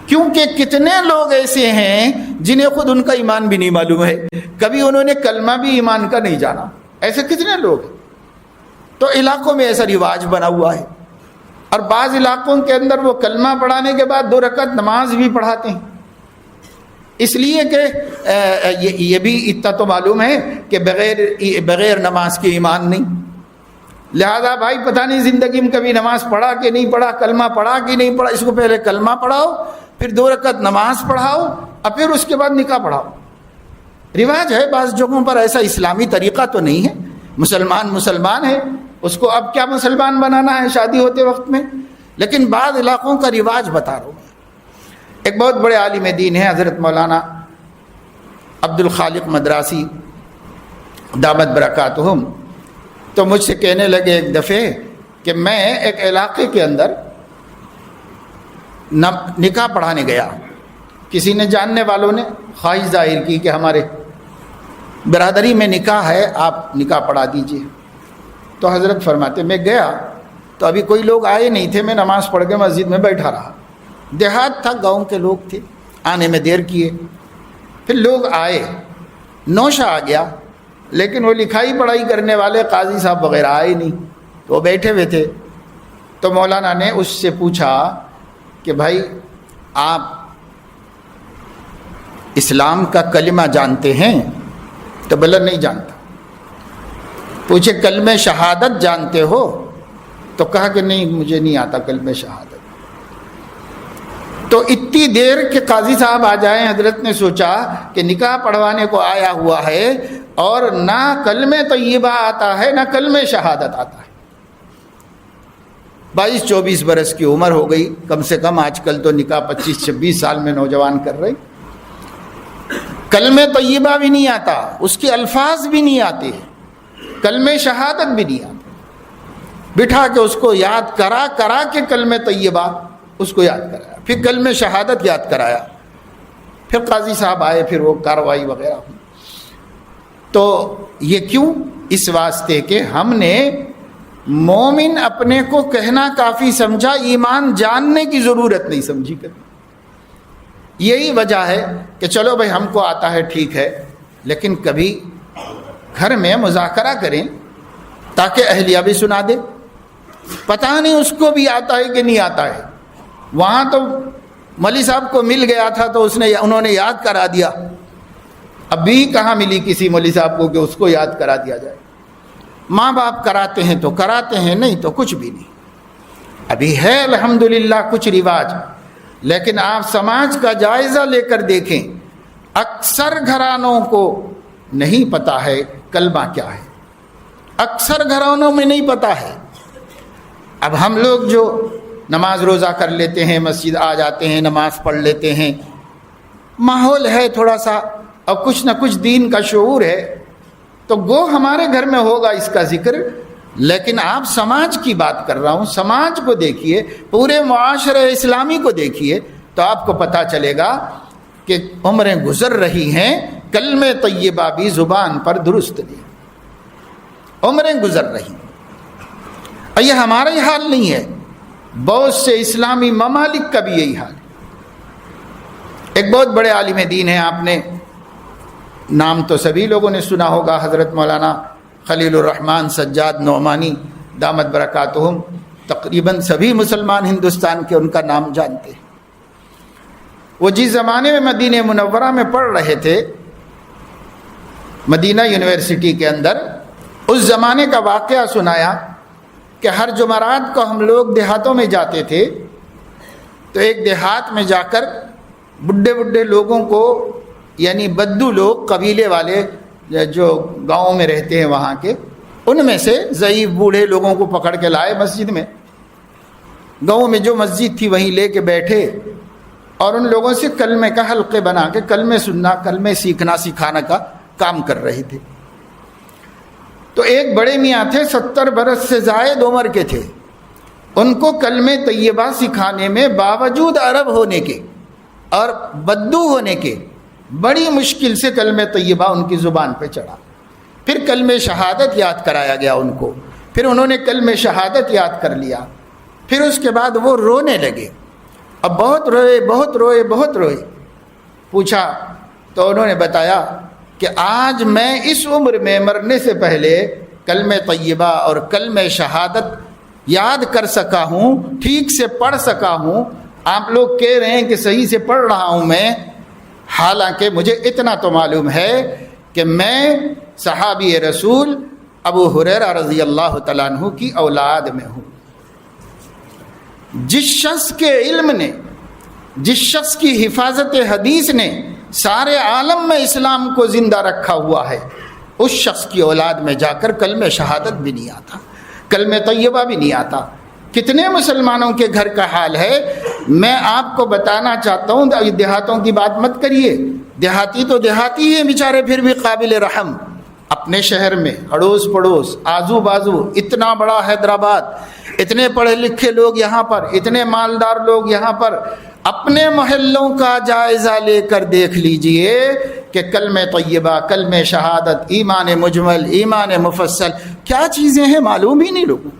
S1: کیونکہ کتنے لوگ ایسے ہیں جنہیں خود ان کا ایمان بھی نہیں معلوم ہے، کبھی انہوں نے کلمہ بھی ایمان کا نہیں جانا، ایسے کتنے لوگ ہیں۔ تو علاقوں میں ایسا رواج بنا ہوا ہے، اور بعض علاقوں کے اندر وہ کلمہ پڑھانے کے بعد 2 رکعت نماز بھی پڑھاتے ہیں، اس لیے کہ یہ بھی اتنا تو معلوم ہے کہ بغیر نماز کے ایمان نہیں، لہذا بھائی پتہ نہیں زندگی میں کبھی نماز پڑھا کہ نہیں پڑھا، کلمہ پڑھا کہ نہیں پڑھا، اس کو پہلے کلمہ پڑھاؤ، پھر 2 رکعت نماز پڑھاؤ، اور پھر اس کے بعد نکاح پڑھاؤ۔ رواج ہے، بعض جگہوں پر ایسا اسلامی طریقہ تو نہیں ہے، مسلمان ہے، اس کو اب کیا مسلمان بنانا ہے شادی ہوتے وقت میں، لیکن بعض علاقوں کا رواج بتا رہا ہوں۔ ایک بہت بڑے عالم دین ہیں حضرت مولانا عبد الخالق مدراسی دامت برکاتہم، تو مجھ سے کہنے لگے ایک دفعہ کہ میں ایک علاقے کے اندر نکاح پڑھانے گیا، کسی نے جاننے والوں نے خواہش ظاہر کی کہ ہمارے برادری میں نکاح ہے، آپ نکاح پڑھا دیجئے۔ تو حضرت فرماتے میں گیا تو ابھی کوئی لوگ آئے نہیں تھے، میں نماز پڑھ کے مسجد میں بیٹھا رہا، دیہات تھا، گاؤں کے لوگ تھے، آنے میں دیر کیے، پھر لوگ آئے، نوشہ آ گیا، لیکن وہ لکھائی پڑھائی کرنے والے قاضی صاحب وغیرہ آئے نہیں، تو وہ بیٹھے ہوئے تھے۔ تو مولانا نے اس سے پوچھا کہ بھائی آپ اسلام کا کلمہ جانتے ہیں؟ تو بولا نہیں جانتا۔ پوچھے کلمہ شہادت جانتے ہو؟ تو کہا کہ نہیں مجھے نہیں آتا کلمہ شہادت۔ تو اتنی دیر کہ قاضی صاحب آ جائیں، حضرت نے سوچا کہ نکاح پڑھوانے کو آیا ہوا ہے اور نہ کلمہ طیبہ آتا ہے نہ کلمہ شہادت آتا ہے۔ 22-24 برس کی عمر ہو گئی، کم سے کم آج کل تو نکاح 25-26 سال میں نوجوان کر رہے، کلمہ طیبہ بھی نہیں آتا، اس کے الفاظ بھی نہیں آتے، کلمہ شہادت بھی نہیں آتا۔ بٹھا کے اس کو یاد کرا کے کلمہ طیبہ اس کو یاد کرایا، پھر کلمہ شہادت یاد کرایا، پھر قاضی صاحب آئے، پھر وہ کارروائی وغیرہ ہوئی۔ تو یہ کیوں؟ اس واسطے کہ ہم نے مومن اپنے کو کہنا کافی سمجھا، ایمان جاننے کی ضرورت نہیں سمجھی کبھی۔ یہی وجہ ہے کہ چلو بھائی ہم کو آتا ہے ٹھیک ہے، لیکن کبھی گھر میں مذاکرہ کریں تاکہ اہلیہ بھی سنا دے، پتہ نہیں اس کو بھی آتا ہے کہ نہیں آتا ہے۔ وہاں تو مولوی صاحب کو مل گیا تھا تو انہوں نے یاد کرا دیا، ابھی کہاں ملی کسی مولوی صاحب کو کہ اس کو یاد کرا دیا جائے۔ ماں باپ کراتے ہیں تو کراتے ہیں، نہیں تو کچھ بھی نہیں۔ ابھی ہے الحمدللہ کچھ رواج، لیکن آپ سماج کا جائزہ لے کر دیکھیں، اکثر گھرانوں کو نہیں پتہ ہے کلمہ کیا ہے، اکثر گھرانوں میں نہیں پتہ ہے۔ اب ہم لوگ جو نماز روزہ کر لیتے ہیں، مسجد آ جاتے ہیں، نماز پڑھ لیتے ہیں، ماحول ہے تھوڑا سا اور کچھ نہ کچھ دین کا شعور ہے، تو گو ہمارے گھر میں ہوگا اس کا ذکر، لیکن آپ سماج کی بات کر رہا ہوں، سماج کو دیکھیے، پورے معاشرے اسلامی کو دیکھیے، تو آپ کو پتہ چلے گا کہ عمریں گزر رہی ہیں، کلمہ طیبہ بھی زبان پر درست نہیں، عمریں گزر رہی ہیں۔ اور یہ ہمارا ہی حال نہیں ہے، بہت سے اسلامی ممالک کا بھی یہی حال ہے۔ ایک بہت بڑے عالم دین ہیں، آپ نے نام تو سبھی لوگوں نے سنا ہوگا، حضرت مولانا خلیل الرحمن سجاد نعمانی دامت برکاتہم، تقریباً سبھی مسلمان ہندوستان کے ان کا نام جانتے ہیں۔ وہ جس زمانے میں مدینہ منورہ میں پڑھ رہے تھے، مدینہ یونیورسٹی کے اندر، اس زمانے کا واقعہ سنایا کہ ہر جمعرات کو ہم لوگ دیہاتوں میں جاتے تھے، تو ایک دیہات میں جا کر بڈھے لوگوں کو، یعنی بدو لوگ، قبیلے والے جو گاؤں میں رہتے ہیں وہاں کے، ان میں سے ضعیف بوڑھے لوگوں کو پکڑ کے لائے مسجد میں، گاؤں میں جو مسجد تھی وہیں لے کے بیٹھے اور ان لوگوں سے کلمے کا حلقے بنا کے کلمے سننا، کلمے سیکھنا سکھانا کا کام کر رہے تھے۔ تو ایک بڑے میاں تھے، 70 برس سے زائد عمر کے تھے، ان کو کلمہ طیبہ سکھانے میں باوجود عرب ہونے کے اور بدو ہونے کے بڑی مشکل سے کلمہ طیبہ ان کی زبان پہ چڑھا۔ پھر کلمہ شہادت یاد کرایا گیا ان کو، پھر انہوں نے کلمہ شہادت یاد کر لیا، پھر اس کے بعد وہ رونے لگے، اب بہت روئے۔ پوچھا تو انہوں نے بتایا کہ آج میں اس عمر میں مرنے سے پہلے کلمہ طیبہ اور کلمہ شہادت یاد کر سکا ہوں، ٹھیک سے پڑھ سکا ہوں۔ آپ لوگ کہہ رہے ہیں کہ صحیح سے پڑھ رہا ہوں میں، حالانکہ مجھے اتنا تو معلوم ہے کہ میں صحابی رسول ابو ہریرہ رضی اللہ تعالیٰ عنہ کی اولاد میں ہوں۔ جس شخص کے علم نے، جس شخص کی حفاظت حدیث نے سارے عالم میں اسلام کو زندہ رکھا ہوا ہے، اس شخص کی اولاد میں جا کر کلمہ شہادت بھی نہیں آتا، کلمہ طیبہ بھی نہیں آتا۔ کتنے مسلمانوں کے گھر کا حال ہے، میں آپ کو بتانا چاہتا ہوں۔ دیہاتوں کی بات مت کریے، دیہاتی تو دیہاتی ہیں بیچارے، پھر بھی قابل رحم، اپنے شہر میں اڑوس پڑوس آزو بازو اتنا بڑا حیدرآباد، اتنے پڑھے لکھے لوگ یہاں پر، اتنے مالدار لوگ یہاں پر، اپنے محلوں کا جائزہ لے کر دیکھ لیجئے کہ کلمہ طیبہ، کلمہ شہادت، ایمان مجمل، ایمان مفصل کیا چیزیں ہیں معلوم ہی نہیں لوگوں،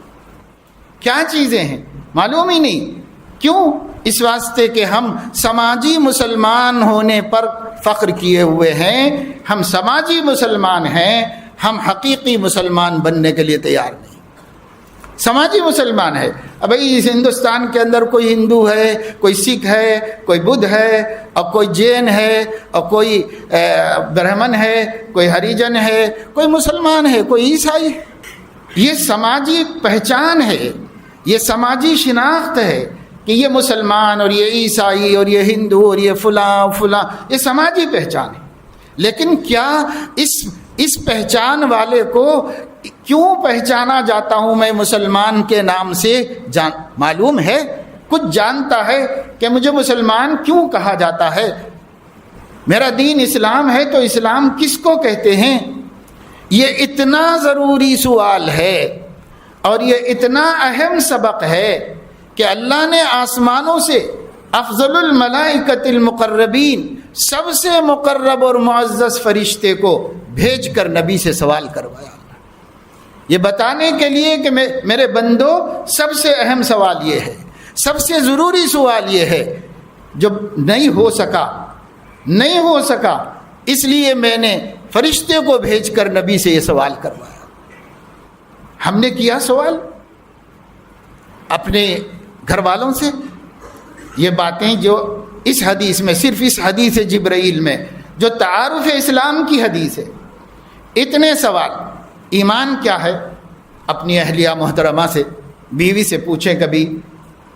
S1: کیا چیزیں ہیں معلوم ہی نہیں۔ کیوں؟ اس واسطے کہ ہم سماجی مسلمان ہونے پر فخر کیے ہوئے ہیں، ہم سماجی مسلمان ہیں، ہم حقیقی مسلمان بننے کے لیے تیار نہیں۔ سماجی مسلمان ہے، اب اس ہندوستان کے اندر کوئی ہندو ہے، کوئی سکھ ہے، کوئی بدھ ہے، اور کوئی جین ہے، اور کوئی برہمن ہے، کوئی ہریجن ہے، کوئی مسلمان ہے، کوئی عیسائی ہے۔ یہ سماجی پہچان ہے، یہ سماجی شناخت ہے کہ یہ مسلمان اور یہ عیسائی اور یہ ہندو اور یہ فلاں فلاں، یہ سماجی پہچان ہے۔ لیکن کیا اس پہچان والے کو کیوں پہچانا جاتا ہوں میں مسلمان کے نام سے معلوم ہے؟ کچھ جانتا ہے کہ مجھے مسلمان کیوں کہا جاتا ہے؟ میرا دین اسلام ہے تو اسلام کس کو کہتے ہیں؟ یہ اتنا ضروری سوال ہے اور یہ اتنا اہم سبق ہے کہ اللہ نے آسمانوں سے افضل الملائکۃ المقربین، سب سے مقرب اور معزز فرشتے کو بھیج کر نبی سے سوال کروایا، یہ بتانے کے لیے کہ میرے بندو سب سے اہم سوال یہ ہے، سب سے ضروری سوال یہ ہے جو نہیں ہو سکا، اس لیے میں نے فرشتے کو بھیج کر نبی سے یہ سوال کروایا۔ ہم نے کیا سوال اپنے گھر والوں سے، یہ باتیں جو اس حدیث میں، صرف اس حدیث جبرائیل میں جو تعارف اسلام کی حدیث ہے، اتنے سوال۔ ایمان کیا ہے؟ اپنی اہلیہ محترمہ سے، بیوی سے پوچھیں کبھی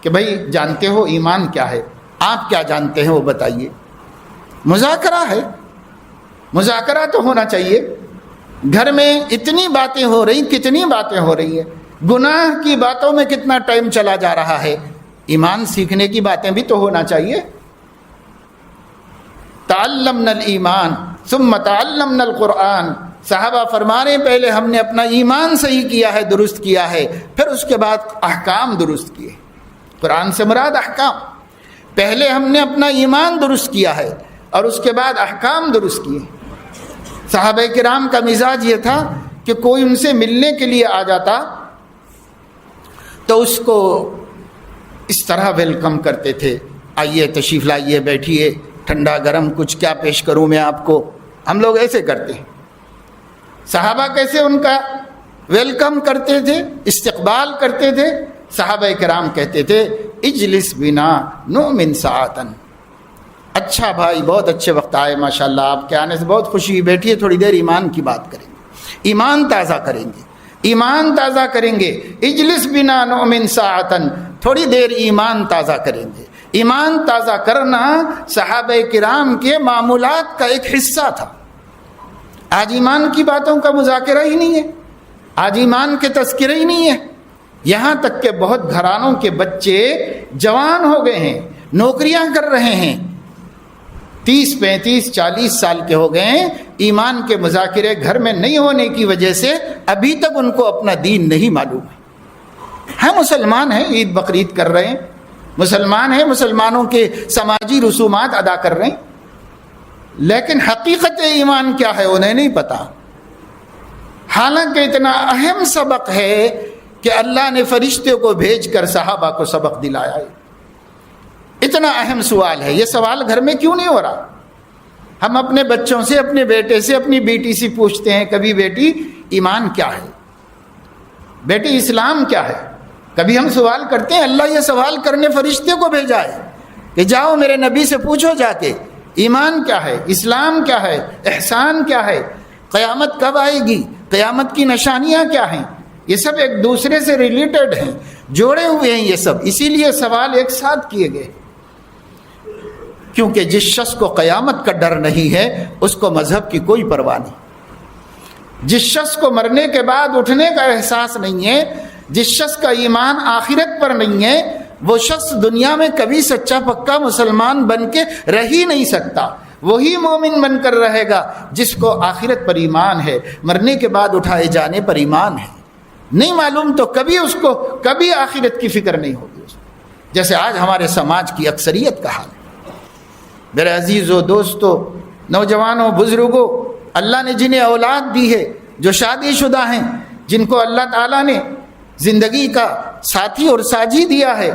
S1: کہ بھائی جانتے ہو ایمان کیا ہے؟ آپ کیا جانتے ہیں وہ بتائیے۔ مذاکرہ ہے، مذاکرہ تو ہونا چاہیے۔ گھر میں اتنی باتیں ہو رہی، کتنی باتیں ہو رہی ہیں، گناہ کی باتوں میں کتنا ٹائم چلا جا رہا ہے، ایمان سیکھنے کی باتیں بھی تو ہونا چاہیے۔ تعلمنا الایمان ثم تعلمنا القرآن، صحابہ فرما رہے ہیں پہلے ہم نے اپنا ایمان صحیح کیا ہے، درست کیا ہے، پھر اس کے بعد احکام درست کیے۔ قرآن سے مراد احکام، پہلے ہم نے اپنا ایمان درست کیا ہے اور اس کے بعد احکام درست کیے۔ صحابہ کرام کا مزاج یہ تھا کہ کوئی ان سے ملنے کے لیے آ جاتا تو اس کو اس طرح ویلکم کرتے تھے، آئیے تشریف لائیے، بیٹھیے، ٹھنڈا گرم کچھ کیا پیش کروں میں آپ کو، ہم لوگ ایسے کرتے ہیں۔ صحابہ کیسے ان کا ویلکم کرتے تھے، استقبال کرتے تھے؟ صحابہ کرام کہتے تھے اجلس بنا نؤمن ساعتن، اچھا بھائی بہت اچھے وقت آئے، ماشاءاللہ آپ کے آنے سے بہت خوشی ہوئی، بیٹھیے تھوڑی دیر ایمان کی بات کریں گے، ایمان تازہ کریں گے، ایمان تازہ کریں گے۔ اجلس بنا نؤمن ساعتن، تھوڑی دیر ایمان تازہ کریں گے۔ ایمان تازہ کرنا صحابہ کرام کے معمولات کا ایک حصہ تھا۔ آج ایمان کی باتوں کا مذاکرہ ہی نہیں ہے، آج ایمان کے تذکرے ہی نہیں ہے، یہاں تک کہ بہت گھرانوں کے بچے جوان ہو گئے ہیں، نوکریاں کر رہے ہیں، 30 35 40 سال کے ہو گئے ہیں، ایمان کے مذاکرے گھر میں نہیں ہونے کی وجہ سے ابھی تک ان کو اپنا دین نہیں معلوم ہے۔ ہم مسلمان ہیں، عید بقرعید کر رہے ہیں، مسلمان ہیں، مسلمانوں کے سماجی رسومات ادا کر رہے ہیں، لیکن حقیقت ایمان کیا ہے انہیں نہیں پتا۔ حالانکہ اتنا اہم سبق ہے کہ اللہ نے فرشتے کو بھیج کر صحابہ کو سبق دلایا ہے، اتنا اہم سوال ہے۔ یہ سوال گھر میں کیوں نہیں ہو رہا؟ ہم اپنے بچوں سے، اپنے بیٹے سے، اپنی بیٹی سے پوچھتے ہیں کبھی بیٹی ایمان کیا ہے، بیٹی اسلام کیا ہے؟ کبھی ہم سوال کرتے ہیں؟ اللہ یہ سوال کرنے فرشتے کو بھیجا ہے کہ جاؤ میرے نبی سے پوچھو جا کے ایمان کیا ہے، اسلام کیا ہے، احسان کیا ہے، قیامت کب آئے گی، قیامت کی نشانیاں کیا ہیں۔ یہ سب ایک دوسرے سے ریلیٹڈ ہیں، جوڑے ہوئے ہیں یہ سب، اسی لیے سوال ایک ساتھ کیے گئے۔ کیونکہ جس شخص کو قیامت کا ڈر نہیں ہے اس کو مذہب کی کوئی پرواہ نہیں۔ جس شخص کو مرنے کے بعد اٹھنے کا احساس نہیں ہے، جس شخص کا ایمان آخرت پر نہیں ہے، وہ شخص دنیا میں کبھی سچا پکا مسلمان بن کے رہ ہی نہیں سکتا۔ وہی مومن بن کر رہے گا جس کو آخرت پر ایمان ہے، مرنے کے بعد اٹھائے جانے پر ایمان ہے۔ نہیں معلوم تو کبھی آخرت کی فکر نہیں ہوگی اس کو، جیسے آج ہمارے سماج کی اکثریت کا حال ہے۔ میرے عزیزو، دوستو، نوجوانوں، بزرگوں، اللہ نے جنہیں اولاد دی ہے، جو شادی شدہ ہیں، جن کو اللہ تعالیٰ نے زندگی کا ساتھی اور ساجی دیا ہے،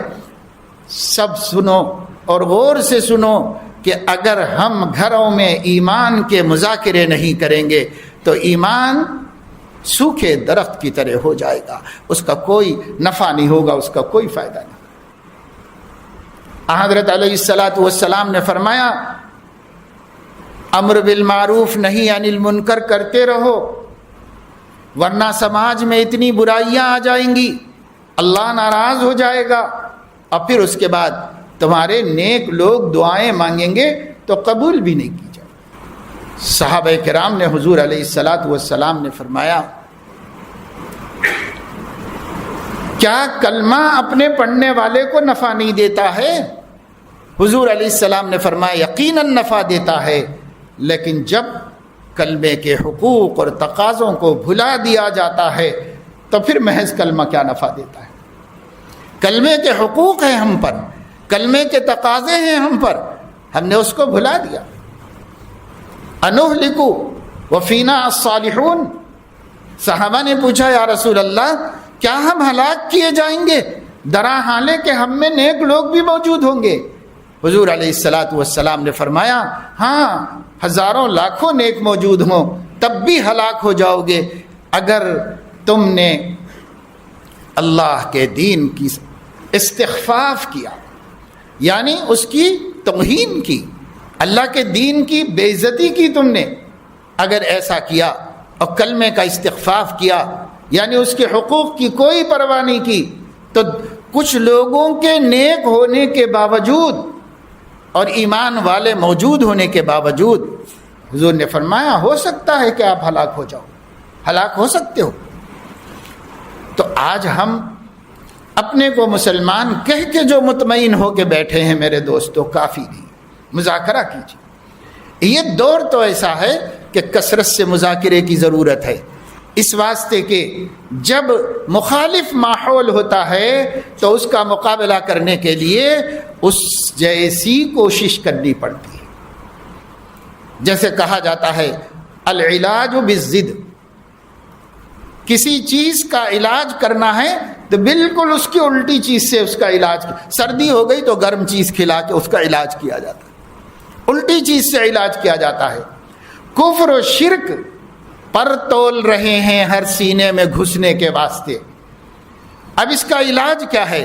S1: سب سنو اور غور سے سنو کہ اگر ہم گھروں میں ایمان کے مذاکرے نہیں کریں گے تو ایمان سوکھے درخت کی طرح ہو جائے گا، اس کا کوئی نفع نہیں ہوگا، اس کا کوئی فائدہ نہیں۔ حضرت علیہ السلام نے فرمایا، امر بالمعروف نہی عن المنکر کرتے رہو، ورنہ سماج میں اتنی برائیاں آ جائیں گی، اللہ ناراض ہو جائے گا، اور پھر اس کے بعد تمہارے نیک لوگ دعائیں مانگیں گے تو قبول بھی نہیں کی جائے۔ صحابہ کرام نے حضور علیہ السلام نے فرمایا، کیا کلمہ اپنے پڑھنے والے کو نفع نہیں دیتا ہے؟ حضور علیہ السلام نے فرمایا، یقیناً نفع دیتا ہے، لیکن جب کلمے کے حقوق اور تقاضوں کو بھلا دیا جاتا ہے تو پھر محض کلمہ کیا نفع دیتا ہے؟ کلمے کے حقوق ہیں ہم پر، کلمے کے تقاضے ہیں ہم پر، ہم نے اس کو بھلا دیا۔ انہلکو وفینا الصالحون، صحابہ نے پوچھا، یا رسول اللہ، کیا ہم ہلاک کیے جائیں گے درا حالے کہ ہم میں نیک لوگ بھی موجود ہوں گے؟ حضور علیہ السلام نے فرمایا، ہاں، ہزاروں لاکھوں نیک موجود ہوں تب بھی ہلاک ہو جاؤ گے اگر تم نے اللہ کے دین کی استخفاف کیا، یعنی اس کی توہین کی، اللہ کے دین کی بے عزتی کی تم نے اگر ایسا کیا اور کلمے کا استخفاف کیا، یعنی اس کے حقوق کی کوئی پرواہ نہیں کی، تو کچھ لوگوں کے نیک ہونے کے باوجود اور ایمان والے موجود ہونے کے باوجود حضور نے فرمایا، ہو سکتا ہے کہ آپ ہلاک ہو جاؤ، ہلاک ہو سکتے ہو۔ تو آج ہم اپنے کو مسلمان کہہ کے جو مطمئن ہو کے بیٹھے ہیں، میرے دوستوں، کافی نہیں، مذاکرہ کیجیے۔ یہ دور تو ایسا ہے کہ کثرت سے مذاکرے کی ضرورت ہے، اس واسطے کہ جب مخالف ماحول ہوتا ہے تو اس کا مقابلہ کرنے کے لیے اس جیسی کوشش کرنی پڑتی ہے۔ جیسے کہا جاتا ہے، العلاج بالضد، کسی چیز کا علاج کرنا ہے تو بالکل اس کی الٹی چیز سے اس کا علاج، سردی ہو گئی تو گرم چیز کھلا کے اس کا علاج کیا جاتا ہے، الٹی چیز سے علاج کیا جاتا ہے۔ کفر و شرک پر تول رہے ہیں ہر سینے میں گھسنے کے واسطے، اب اس کا علاج کیا ہے؟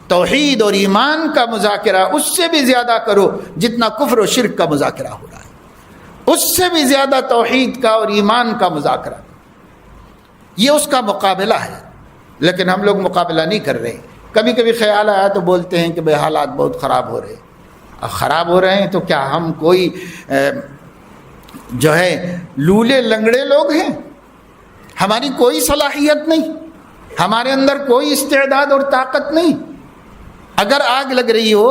S1: توحید اور ایمان کا مذاکرہ اس سے بھی زیادہ کرو جتنا کفر و شرک کا مذاکرہ ہو رہا ہے، اس سے بھی زیادہ توحید کا اور ایمان کا مذاکرہ، یہ اس کا مقابلہ ہے۔ لیکن ہم لوگ مقابلہ نہیں کر رہے، کبھی کبھی خیال آیا تو بولتے ہیں کہ بھئی حالات بہت خراب ہو رہے ہیں۔ خراب ہو رہے ہیں تو کیا ہم کوئی جو ہے لولے لنگڑے لوگ ہیں؟ ہماری کوئی صلاحیت نہیں، ہمارے اندر کوئی استعداد اور طاقت نہیں۔ اگر آگ لگ رہی ہو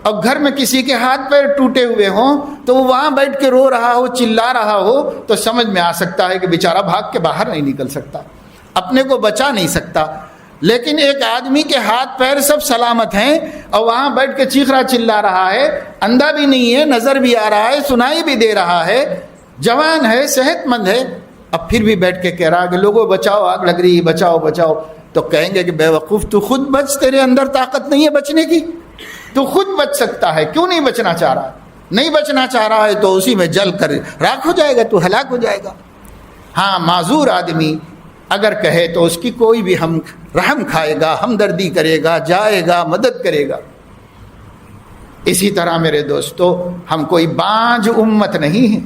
S1: اور گھر میں کسی کے ہاتھ پیر ٹوٹے ہوئے ہوں تو وہ وہاں بیٹھ کے رو رہا ہو، چلا رہا ہو، تو سمجھ میں آ سکتا ہے کہ بیچارہ بھاگ کے باہر نہیں نکل سکتا، اپنے کو بچا نہیں سکتا۔ لیکن ایک آدمی کے ہاتھ پیر سب سلامت ہیں اور وہاں بیٹھ کے چیخ رہا چلا رہا ہے، اندھا بھی نہیں ہے، نظر بھی آ رہا ہے، سنائی بھی دے رہا ہے، جوان ہے، صحت مند ہے، اب پھر بھی بیٹھ کے کہہ رہا کہ لوگوں بچاؤ، آگ لگ رہی ہے، بچاؤ بچاؤ، تو کہیں گے کہ بے وقوف، تو خود بچ، تیرے اندر طاقت نہیں ہے بچنے کی، تو خود بچ سکتا ہے، کیوں نہیں بچنا چاہ رہا؟ نہیں بچنا چاہ رہا ہے تو اسی میں جل کر راکھ ہو جائے گا، تو ہلاک ہو جائے گا۔ ہاں، معذور آدمی اگر کہے تو اس کی کوئی بھی ہم رحم کھائے گا، ہمدردی کرے گا، جائے گا، مدد کرے گا۔ اسی طرح میرے دوستو، ہم کوئی بانجھ امت نہیں ہیں،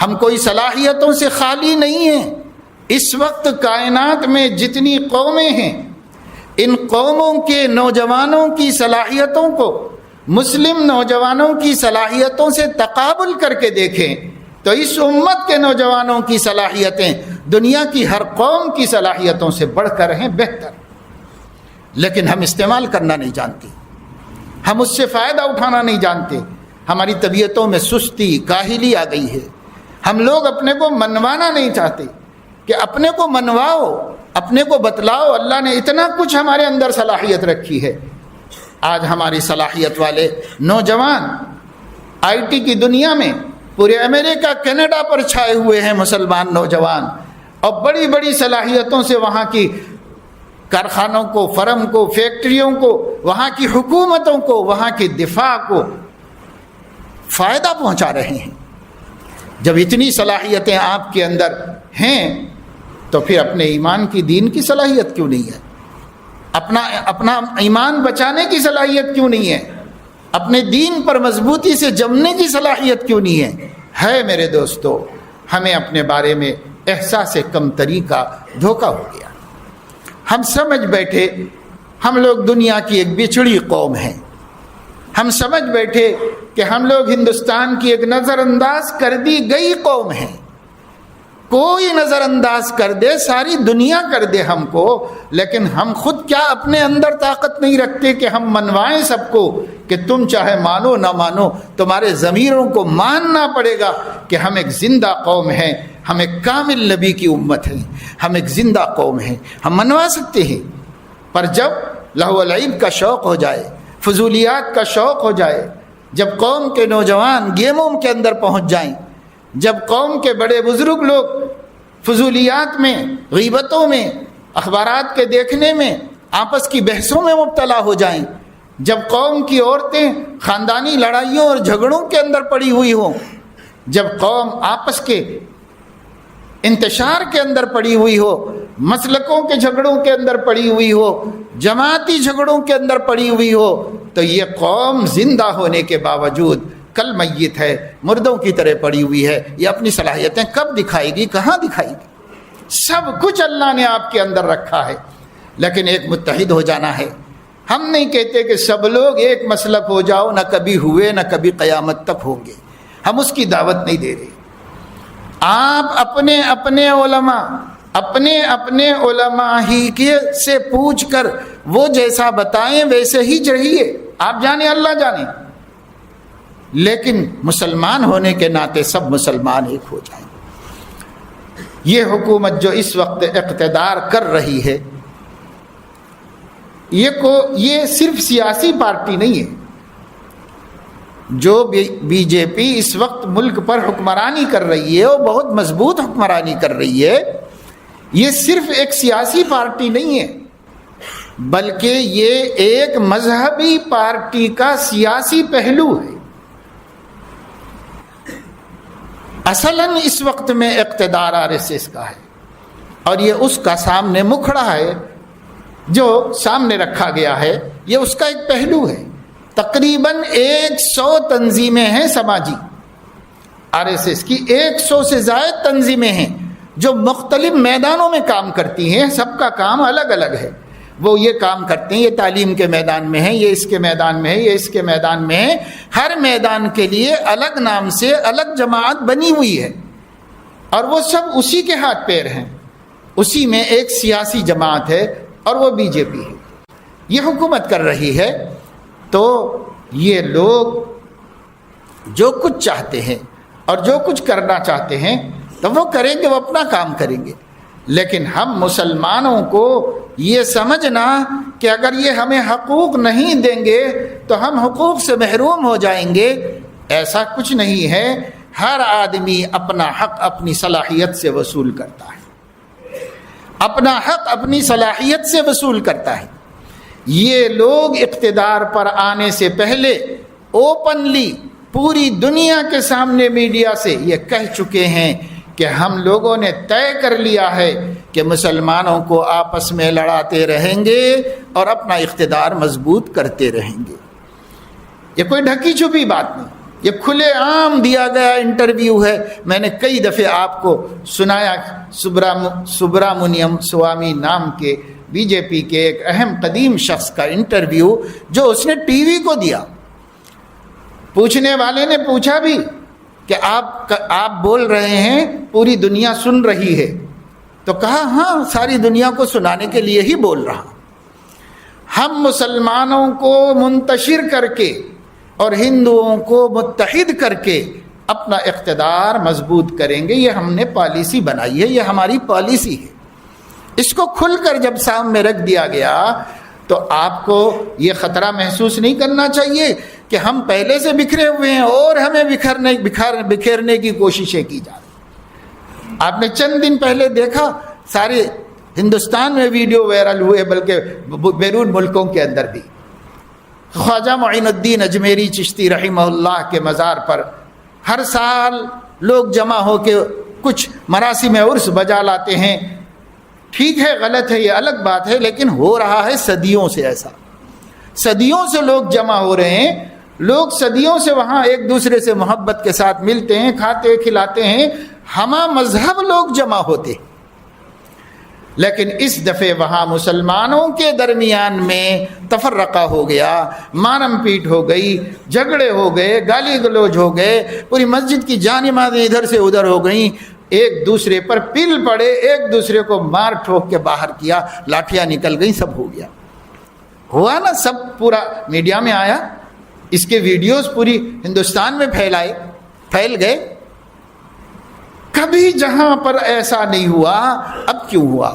S1: ہم کوئی صلاحیتوں سے خالی نہیں ہیں۔ اس وقت کائنات میں جتنی قومیں ہیں، ان قوموں کے نوجوانوں کی صلاحیتوں کو مسلم نوجوانوں کی صلاحیتوں سے تقابل کر کے دیکھیں تو اس امت کے نوجوانوں کی صلاحیتیں دنیا کی ہر قوم کی صلاحیتوں سے بڑھ کر ہیں، بہتر، لیکن ہم استعمال کرنا نہیں جانتے، ہم اس سے فائدہ اٹھانا نہیں جانتے، ہماری طبیعتوں میں سستی کاہلی آ گئی ہے. ہم لوگ اپنے کو منوانا نہیں چاہتے کہ اپنے کو منواؤ، اپنے کو بتلاؤ. اللہ نے اتنا کچھ ہمارے اندر صلاحیت رکھی ہے. آج ہماری صلاحیت والے نوجوان آئی ٹی کی دنیا میں پورے امریکہ کینیڈا پر چھائے ہوئے ہیں مسلمان نوجوان، اور بڑی بڑی صلاحیتوں سے وہاں کی کارخانوں کو، فرم کو، فیکٹریوں کو، وہاں کی حکومتوں کو، وہاں کی دفاع کو فائدہ پہنچا رہے ہیں. جب اتنی صلاحیتیں آپ کے اندر ہیں تو پھر اپنے ایمان کی، دین کی صلاحیت کیوں نہیں ہے؟ اپنا ایمان بچانے کی صلاحیت کیوں نہیں ہے؟ اپنے دین پر مضبوطی سے جمنے کی صلاحیت کیوں نہیں ہے؟ ہے میرے دوستو، ہمیں اپنے بارے میں احساس کمتری کا دھوکہ ہو گیا. ہم سمجھ بیٹھے ہم لوگ دنیا کی ایک بچھڑی قوم ہیں. ہم سمجھ بیٹھے کہ ہم لوگ ہندوستان کی ایک نظر انداز کر دی گئی قوم ہیں. کوئی نظر انداز کر دے، ساری دنیا کر دے ہم کو، لیکن ہم خود کیا اپنے اندر طاقت نہیں رکھتے کہ ہم منوائیں سب کو کہ تم چاہے مانو نہ مانو، تمہارے ضمیروں کو ماننا پڑے گا کہ ہم ایک زندہ قوم ہیں، ہم ایک کامل نبی کی امت ہیں، ہم ایک زندہ قوم ہیں. ہم منوا سکتے ہیں، پر جب لہو و لعب کا شوق ہو جائے، فضولیات کا شوق ہو جائے، جب قوم کے نوجوان گیموں کے اندر پہنچ جائیں، جب قوم کے بڑے بزرگ لوگ فضولیات میں، غیبتوں میں، اخبارات کے دیکھنے میں، آپس کی بحثوں میں مبتلا ہو جائیں، جب قوم کی عورتیں خاندانی لڑائیوں اور جھگڑوں کے اندر پڑی ہوئی ہوں، جب قوم آپس کے انتشار کے اندر پڑی ہوئی ہو، مسلکوں کے جھگڑوں کے اندر پڑی ہوئی ہو، جماعتی جھگڑوں کے اندر پڑی ہوئی ہو، تو یہ قوم زندہ ہونے کے باوجود کل میت ہے، مردوں کی طرح پڑی ہوئی ہے. یہ اپنی صلاحیتیں کب دکھائے گی، کہاں دکھائے گی؟ سب کچھ اللہ نے آپ کے اندر رکھا ہے، لیکن ایک متحد ہو جانا ہے. ہم نہیں کہتے کہ سب لوگ ایک مسلک ہو جاؤ، نہ کبھی ہوئے نہ کبھی قیامت تک ہوں گے، ہم اس کی دعوت نہیں دے رہے. آپ اپنے علماء ہی کے سے پوچھ کر وہ جیسا بتائیں ویسے ہی چاہیے. آپ جانے، اللہ جانے، لیکن مسلمان ہونے کے ناطے سب مسلمان ایک ہو جائیں. یہ حکومت جو اس وقت اقتدار کر رہی ہے، یہ صرف سیاسی پارٹی نہیں ہے. جو بی جے پی اس وقت ملک پر حکمرانی کر رہی ہے، وہ بہت مضبوط حکمرانی کر رہی ہے. یہ صرف ایک سیاسی پارٹی نہیں ہے، بلکہ یہ ایک مذہبی پارٹی کا سیاسی پہلو ہے. اصلاً اس وقت میں اقتدار RSS کا ہے، اور یہ اس کا سامنے مکھڑا ہے جو سامنے رکھا گیا ہے. یہ اس کا ایک پہلو ہے. تقریباً 100 تنظیمیں ہیں سماجی، RSS کی 100 سے زائد تنظیمیں ہیں جو مختلف میدانوں میں کام کرتی ہیں. سب کا کام الگ الگ ہے. وہ یہ کام کرتے ہیں، یہ تعلیم کے میدان میں ہے، یہ اس کے میدان میں ہے، یہ اس کے میدان میں ہے. ہر میدان کے لیے الگ نام سے الگ جماعت بنی ہوئی ہے، اور وہ سب اسی کے ہاتھ پیر ہیں. اسی میں ایک سیاسی جماعت ہے، اور وہ بی جے پی ہے. یہ حکومت کر رہی ہے. تو یہ لوگ جو کچھ چاہتے ہیں اور جو کچھ کرنا چاہتے ہیں تو وہ کریں گے، وہ اپنا کام کریں گے. لیکن ہم مسلمانوں کو یہ سمجھنا کہ اگر یہ ہمیں حقوق نہیں دیں گے تو ہم حقوق سے محروم ہو جائیں گے، ایسا کچھ نہیں ہے. ہر آدمی اپنا حق اپنی صلاحیت سے وصول کرتا ہے، اپنا حق اپنی صلاحیت سے وصول کرتا ہے. یہ لوگ اقتدار پر آنے سے پہلے اوپنلی پوری دنیا کے سامنے میڈیا سے یہ کہہ چکے ہیں کہ ہم لوگوں نے طے کر لیا ہے کہ مسلمانوں کو آپس میں لڑاتے رہیں گے اور اپنا اقتدار مضبوط کرتے رہیں گے. یہ کوئی ڈھکی چھپی بات نہیں، یہ کھلے عام دیا گیا انٹرویو ہے. میں نے کئی دفعے آپ کو سنایا سبرامنیم سوامی نام کے بی جے پی کے ایک اہم قدیم شخص کا انٹرویو جو اس نے ٹی وی کو دیا. پوچھنے والے نے پوچھا بھی کہ آپ بول رہے ہیں پوری دنیا سن رہی ہے، تو کہا ہاں، ساری دنیا کو سنانے کے لیے ہی بول رہا. ہم مسلمانوں کو منتشر کر کے اور ہندوؤں کو متحد کر کے اپنا اقتدار مضبوط کریں گے. یہ ہم نے پالیسی بنائی ہے، یہ ہماری پالیسی ہے. اس کو کھل کر جب سامنے رکھ دیا گیا تو آپ کو یہ خطرہ محسوس نہیں کرنا چاہیے کہ ہم پہلے سے بکھرے ہوئے ہیں اور ہمیں بکھیرنے کی کوششیں کی جا رہی. آپ نے چند دن پہلے دیکھا سارے ہندوستان میں ویڈیو وائرل ہوئے، بلکہ بیرون ملکوں کے اندر بھی. خواجہ معین الدین اجمیری چشتی رحمہ اللہ کے مزار پر ہر سال لوگ جمع ہو کے کچھ مراسم عرس بجا لاتے ہیں. ٹھیک ہے، غلط ہے، یہ الگ بات ہے، لیکن ہو رہا ہے صدیوں سے ایسا. صدیوں سے لوگ جمع ہو رہے ہیں، لوگ صدیوں سے وہاں ایک دوسرے سے محبت کے ساتھ ملتے ہیں، کھاتے کھلاتے ہیں، ہمہ مذہب لوگ جمع ہوتے. لیکن اس دفعہ وہاں مسلمانوں کے درمیان میں تفرقہ ہو گیا، مارم پیٹ ہو گئی، جھگڑے ہو گئے، گالی گلوچ ہو گئے، پوری مسجد کی جانمازیں ادھر سے ادھر ہو گئیں، ایک دوسرے پر پل پڑے، ایک دوسرے کو مار ٹھوک کے باہر کیا، لاٹھیاں نکل گئیں، سب ہو گیا. ہوا نا، سب پورا میڈیا میں آیا، اس کے ویڈیوز پوری ہندوستان میں پھیل گئے. کبھی جہاں پر ایسا نہیں ہوا، اب کیوں ہوا؟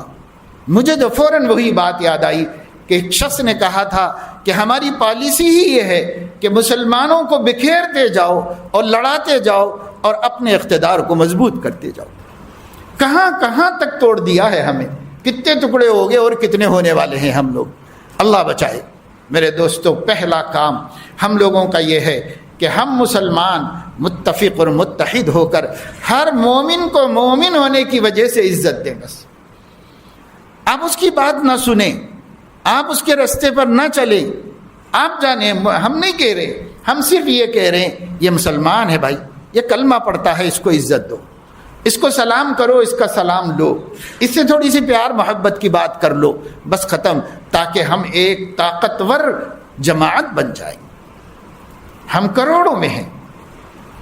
S1: مجھے تو فوراً وہی بات یاد آئی کہ ایک شخص نے کہا تھا کہ ہماری پالیسی ہی یہ ہے کہ مسلمانوں کو بکھیرتے جاؤ اور لڑاتے جاؤ اور اپنے اقتدار کو مضبوط کرتے جاؤ. کہاں کہاں تک توڑ دیا ہے ہمیں، کتنے ٹکڑے ہو گئے اور کتنے ہونے والے ہیں ہم لوگ. اللہ بچائے. میرے دوستو، پہلا کام ہم لوگوں کا یہ ہے کہ ہم مسلمان متفق اور متحد ہو کر ہر مومن کو مومن ہونے کی وجہ سے عزت دیں. بس آپ اس کی بات نہ سنیں، آپ اس کے راستے پر نہ چلیں. آپ جانیں، ہم نہیں کہہ رہے، ہم صرف یہ کہہ رہے ہیں یہ مسلمان ہے بھائی، یہ کلمہ پڑھتا ہے، اس کو عزت دو، اس کو سلام کرو، اس کا سلام لو، اس سے تھوڑی سی پیار محبت کی بات کر لو، بس ختم. تاکہ ہم ایک طاقتور جماعت بن جائیں. ہم کروڑوں میں ہیں،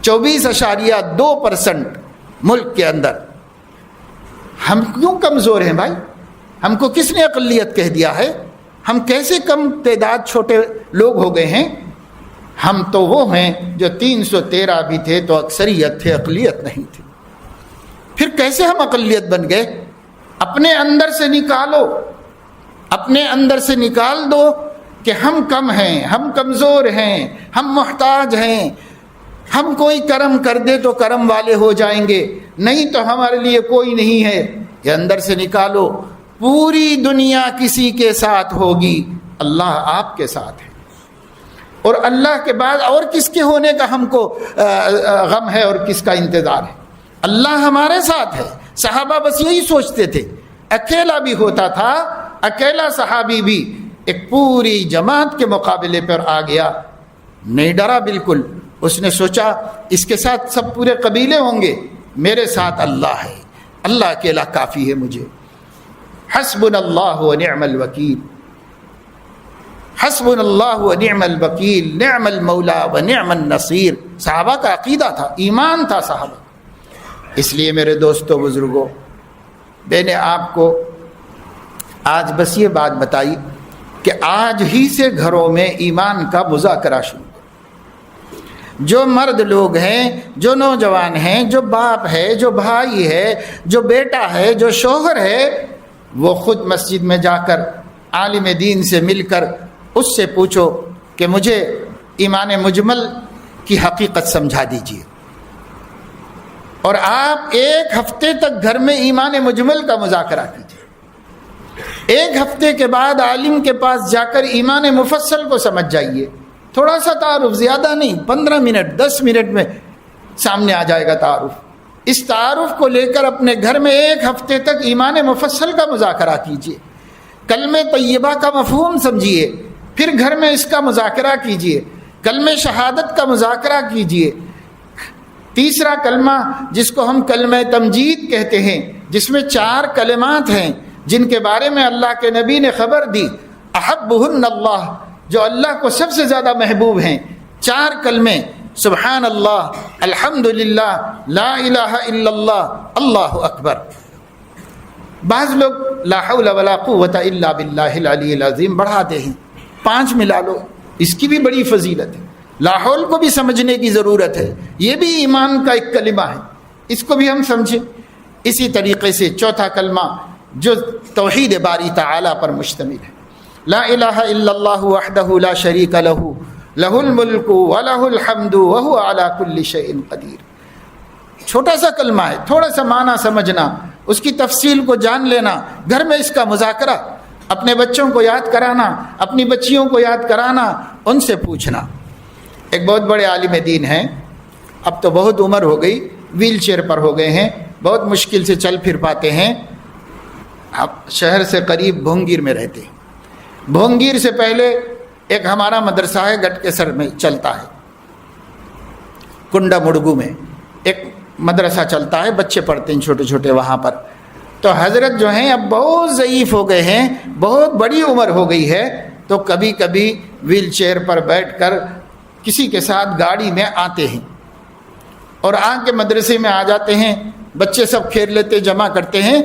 S1: 24.2% ملک کے اندر. ہم کیوں کمزور ہیں بھائی؟ ہم کو کس نے اقلیت کہہ دیا ہے؟ ہم کیسے کم تعداد چھوٹے لوگ ہو گئے ہیں؟ ہم تو وہ ہیں جو 313 بھی تھے تو اکثریت تھے، اقلیت نہیں تھی. پھر کیسے ہم اقلیت بن گئے؟ اپنے اندر سے نکالو، اپنے اندر سے نکال دو کہ ہم کم ہیں، ہم کمزور ہیں، ہم محتاج ہیں. ہم کوئی کرم کر دے تو کرم والے ہو جائیں گے، نہیں تو ہمارے لیے کوئی نہیں ہے. یہ اندر سے نکالو. پوری دنیا کسی کے ساتھ ہوگی، اللہ آپ کے ساتھ ہے. اور اللہ کے بعد اور کس کے ہونے کا ہم کو غم ہے اور کس کا انتظار ہے؟ اللہ ہمارے ساتھ ہے. صحابہ بس یہی سوچتے تھے. اکیلا بھی ہوتا تھا، اکیلا صحابی بھی ایک پوری جماعت کے مقابلے پر آ گیا، نہیں ڈرا بالکل. اس نے سوچا اس کے ساتھ سب پورے قبیلے ہوں گے، میرے ساتھ اللہ ہے، اللہ اکیلا کافی ہے مجھے. حسبنا اللہ ونعم الوکیل، حسبنا اللہ ونعم الوکیل، نعم المولا ونعم النصیر. صحابہ کا عقیدہ تھا، ایمان تھا صحابہ. اس لیے میرے دوستو بزرگوں، میں نے آپ کو آج بس یہ بات بتائی کہ آج ہی سے گھروں میں ایمان کا مذاکرہ شروع. جو مرد لوگ ہیں، جو نوجوان ہیں، جو باپ ہے، جو بھائی ہے، جو بیٹا ہے، جو شوہر ہے، وہ خود مسجد میں جا کر عالم دین سے مل کر اس سے پوچھو کہ مجھے ایمان مجمل کی حقیقت سمجھا دیجیے. اور آپ ایک ہفتے تک گھر میں ایمان مجمل کا مذاکرہ کیجیے. ایک ہفتے کے بعد عالم کے پاس جا کر ایمان مفصل کو سمجھ جائیے. تھوڑا سا تعارف، زیادہ نہیں، 15 منٹ 10 منٹ میں سامنے آ جائے گا تعارف. اس تعارف کو لے کر اپنے گھر میں ایک ہفتے تک ایمان مفصل کا مذاکرہ کیجیے. کلمہ طیبہ کا مفہوم سمجھیے، پھر گھر میں اس کا مذاکرہ کیجیے. کلمہ شہادت کا مذاکرہ کیجیے. تیسرا کلمہ جس کو ہم کلمہ تمجید کہتے ہیں، جس میں 4 کلمات ہیں جن کے بارے میں اللہ کے نبی نے خبر دی. احبہن اللہ، جو اللہ کو سب سے زیادہ محبوب ہیں. 4 کلمے، سبحان اللہ، الحمدللہ، لا الہ الا اللہ، اللہ اکبر. بعض لوگ لا حول ولا قوت الا باللہ العلی العظیم بڑھاتے ہیں، 5 ملا لو، اس کی بھی بڑی فضیلت ہے. لاحول کو بھی سمجھنے کی ضرورت ہے، یہ بھی ایمان کا ایک کلمہ ہے، اس کو بھی ہم سمجھیں۔ اسی طریقے سے چوتھا کلمہ جو توحید باری تعالی پر مشتمل ہے، لا الہ الا اللہ وحدہ لا شریک لہ لہ الملک ولہ الحمد وہو علی کل شیء قدیر۔ چھوٹا سا کلمہ ہے، تھوڑا سا معنی سمجھنا، اس کی تفصیل کو جان لینا، گھر میں اس کا مذاکرہ، اپنے بچوں کو یاد کرانا، اپنی بچیوں کو یاد کرانا، ان سے پوچھنا۔ ایک بہت بڑے عالم دین ہیں، اب تو بہت عمر ہو گئی، ویل چیئر پر ہو گئے ہیں، بہت مشکل سے چل پھر پاتے ہیں، اب شہر سے قریب بھونگیر میں رہتے ہیں۔ بھونگیر سے پہلے ایک ہمارا مدرسہ ہے گٹ کے سر میں چلتا ہے، کنڈا مڑگو میں ایک مدرسہ چلتا ہے، بچے پڑھتے ہیں چھوٹے چھوٹے وہاں پر۔ تو حضرت جو ہیں اب بہت ضعیف ہو گئے ہیں، بہت بڑی عمر ہو گئی ہے، تو کبھی کبھی ویل چیئر پر بیٹھ کر کسی کے ساتھ گاڑی میں آتے ہیں اور آ کے مدرسے میں آ جاتے ہیں، بچے سب کھیل لیتے جمع کرتے ہیں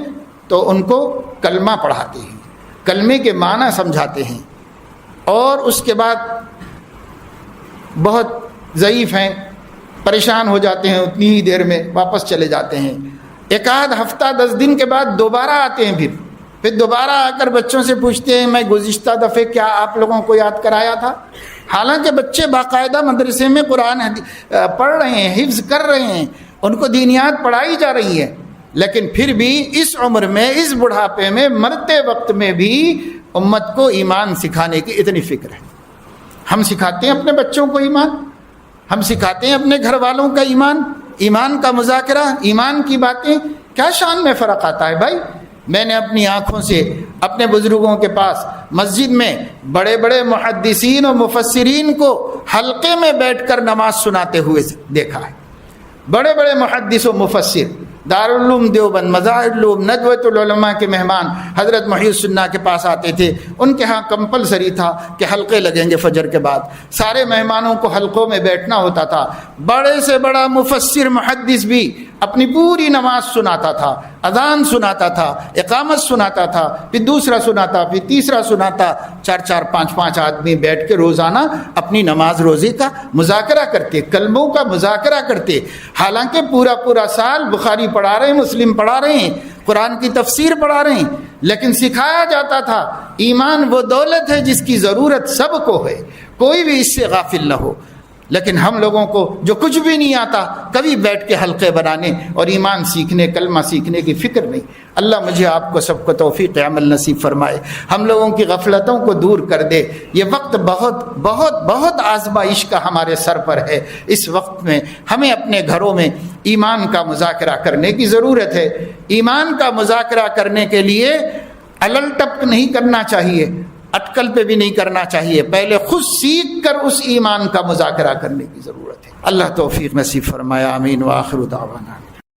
S1: تو ان کو کلمہ پڑھاتے ہیں، کلمے کے معنی سمجھاتے ہیں، اور اس کے بعد بہت ضعیف ہیں، پریشان ہو جاتے ہیں، اتنی ہی دیر میں واپس چلے جاتے ہیں۔ ایک آدھ ہفتہ 10 دن کے بعد دوبارہ آتے ہیں، پھر دوبارہ آ کر بچوں سے پوچھتے ہیں میں گزشتہ دفعے کیا آپ لوگوں کو یاد کرایا تھا؟ حالانکہ بچے باقاعدہ مدرسے میں قرآن پڑھ رہے ہیں، حفظ کر رہے ہیں، ان کو دینیات پڑھائی جا رہی ہے، لیکن پھر بھی اس عمر میں، اس بڑھاپے میں، مرتے وقت میں بھی امت کو ایمان سکھانے کی اتنی فکر ہے۔ ہم سکھاتے ہیں اپنے بچوں کو ایمان، ہم سکھاتے ہیں اپنے گھر والوں کا ایمان، ایمان کا مذاکرہ، ایمان کی باتیں، کیا شان میں فرق آتا ہے بھائی؟ میں نے اپنی آنکھوں سے اپنے بزرگوں کے پاس مسجد میں بڑے بڑے محدثین و مفسرین کو حلقے میں بیٹھ کر نماز سناتے ہوئے دیکھا ہے۔ بڑے بڑے محدث و مفسر، دارالعلوم دیوبند، مظاہر العلوم، ندوۃ العلماء کے مہمان حضرت محی السنہ کے پاس آتے تھے، ان کے ہاں کمپلسری تھا کہ حلقے لگیں گے فجر کے بعد، سارے مہمانوں کو حلقوں میں بیٹھنا ہوتا تھا۔ بڑے سے بڑا مفسر محدث بھی اپنی پوری نماز سناتا تھا، اذان سناتا تھا، اقامت سناتا تھا، پھر دوسرا سناتا، پھر تیسرا سناتا، 4 5 آدمی بیٹھ کے روزانہ اپنی نماز روزی کا مذاکرہ کرتے، کلموں کا مذاکرہ کرتے۔ حالانکہ پورا سال بخاری پڑھا رہے ہیں، مسلم پڑھا رہے ہیں، قرآن کی تفسیر پڑھا رہے ہیں، لیکن سکھایا جاتا تھا ایمان وہ دولت ہے جس کی ضرورت سب کو ہے، کوئی بھی اس سے غافل نہ ہو۔ لیکن ہم لوگوں کو جو کچھ بھی نہیں آتا، کبھی بیٹھ کے حلقے بنانے اور ایمان سیکھنے، کلمہ سیکھنے کی فکر نہیں۔ اللہ مجھے آپ کو سب کو توفیق عمل نصیب فرمائے، ہم لوگوں کی غفلتوں کو دور کر دے۔ یہ وقت بہت بہت بہت آزمائش کا ہمارے سر پر ہے، اس وقت میں ہمیں اپنے گھروں میں ایمان کا مذاکرہ کرنے کی ضرورت ہے۔ ایمان کا مذاکرہ کرنے کے لیے الل ٹپک نہیں کرنا چاہیے، اٹکل پہ بھی نہیں کرنا چاہیے، پہلے خود سیکھ کر اس ایمان کا مذاکرہ کرنے کی ضرورت ہے۔ اللہ توفیق نصیب فرمایا، آمین، وآخر دعوانا۔